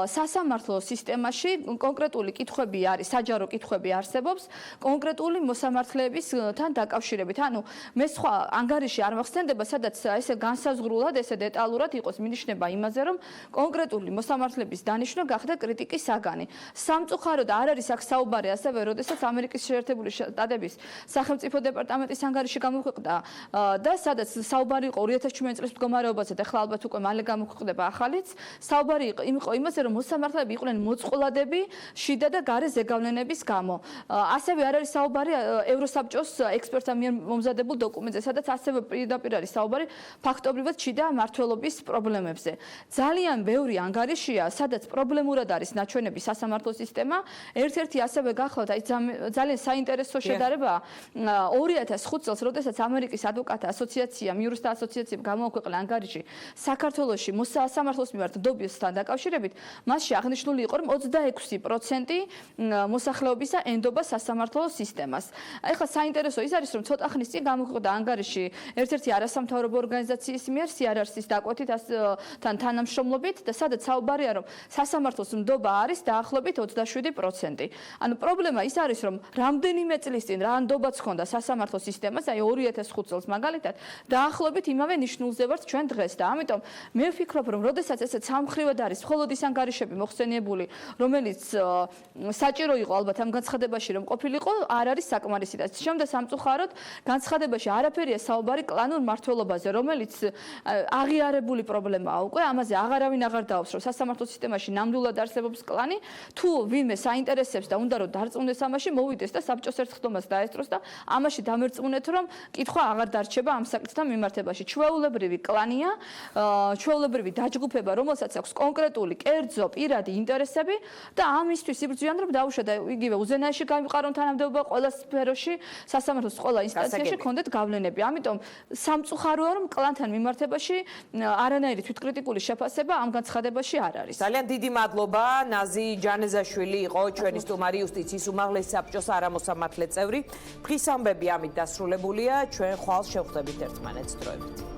სასამართლო სისტემაში კონკრეტული კითხვები არის, საჯარო კითხვები არსებობს კონკრეტული მოსამართლეებისთან დაკავშირებით. ანუ მე სხვა ანგარიში არ მახსენდება, სადაც ესე განსაზღვრულად, ესე დეტალურად იყოს მინიშნება იმაზე, რომ კონკრეტული მოსამართლეების დანიშვნა გახდა კრიტიკის საგანი. სამწუხაროდ არ არის აქ საუბარი ასევე, როდესაც ამერიკის შეერთებული შტატების სახელმწიფო დეპარტამენტის ანგარიში გამოქვეყნდა და სადაც საუბარი იყო 2017 წლის მდგომარეობაზე და ახლა ალბათ უკვე მალე გამოქვეყნდება ახალიც. საუბარი იყო იმაზე, რომ მოსამართლეები იყვნენ მოწყვლადები შიდა და გარე ზეგავლენების გამო. ასევე არ არის საუბარი ევროსაბჭოს ექსპერტთა მიერ მომზადებულ დოკუმენტზე, სადაც ასევე პირდაპირ არის საუბარი ფაქტობრივად შიდა მმართველობის პრობლემებზე. ძალიან ბევრი ანგარიშია, სადაც პრობლემურად არის ნაჩვენები სასამართლო სისტემა. ერთ-ერთი ასევე გახლავთ, აი ძალიან საინტერესო შედარება 2005 წელს, როდესაც ამერიკის ადვოკატთა ასოციაციამ, იურისტთა ასოციაციამ გამოაქვეყნა ანგარიში საქართველოში სასამართლოს მიმართ დობისთან დაკავშირებით, მასში აღნიშნული იყო, რომ 26% მოსახლეობისა ენდობა სასამართლო სისტემას. ახლა საინტერესო ის არის, რომ ცოტა ხნის წინ გამოქვეყნდა ანგარიში ერთ-ერთი არასამთავრობო ორგანიზაციის მიერ CRRC-ის დაკვეთით თან თანამშრომლობით და სადაც საუბარია, რომ სასამართლოს ნდობა არის დაახლოებით 27%. ანუ პრობლემა ის არის, რომ რამდენიმე წლის წინ რა ნდობაც ჰქონდა სასამართლო სისტემას, აი 2005 წელს მაგალითად, დაახლოებით იმავე ნიშნულზე ვართ ჩვენ დღეს და ამიტომ მე ვფიქრობ, რომ როდესაც ესეც სამხრივად არის მხოლოდ ის ანგარიშები მოხსენიებული, რომელიც საჭირო იყო ალბათ ამ განცხადებაში რომ ყოფილიყო, არ არის საკმარისი და შემდგომ სამწუხაროდ განცხადებაში არაფერია საუბარი კლანურ მმართველობაზე, რომელიც აღიარებული პრობლემაა უკვე, ამაზე აღარავინ აღარ დაობს, რომ სასამართლო სისტემაში ნამდვილად არსებობს კლანი, თუ ვინმე საინტერესებს და უნდა რომ დარწმუნდეს ამაში, მოვიდეს და საბჭოს ერთხმას დაესწროს და ამაში დამერწმუნეთ, რომ კითხვა აღარ დარჩება ამ საკითხთან მიმართებაში. ჩვეულებრივი კლანია, ჩვეულებრივი დაჯგუფება, რომელსაც აქვს კონკრეტული კერძო პირადი ინტერესები და ამისთვის იბრძვიან, რომ დაუშვათ იგივე უზენაეში გამიყარონ თანამდებობა ყველა სფეროში, სასამართლოს ყველა ინსტანციაში ქონდეთ გავლენები. ამიტომ სამწუხაროა, რომ კლანთან მიმართებაში არანაირი თვითკრიტიკული შეფასება ამ განცხადებაში არ არის. ძალიან დიდი მადლობა. ნაზი ჯანეზაშვილი იყო ჩვენი სტუმარი, იუსტიციის უმაღლესი საბჭოს არამოსამართლე წევრი. დღის ამბები ამით დასრულებულია. ჩვენ ხვალ შევხვდებით ერთმანეთს დროებით.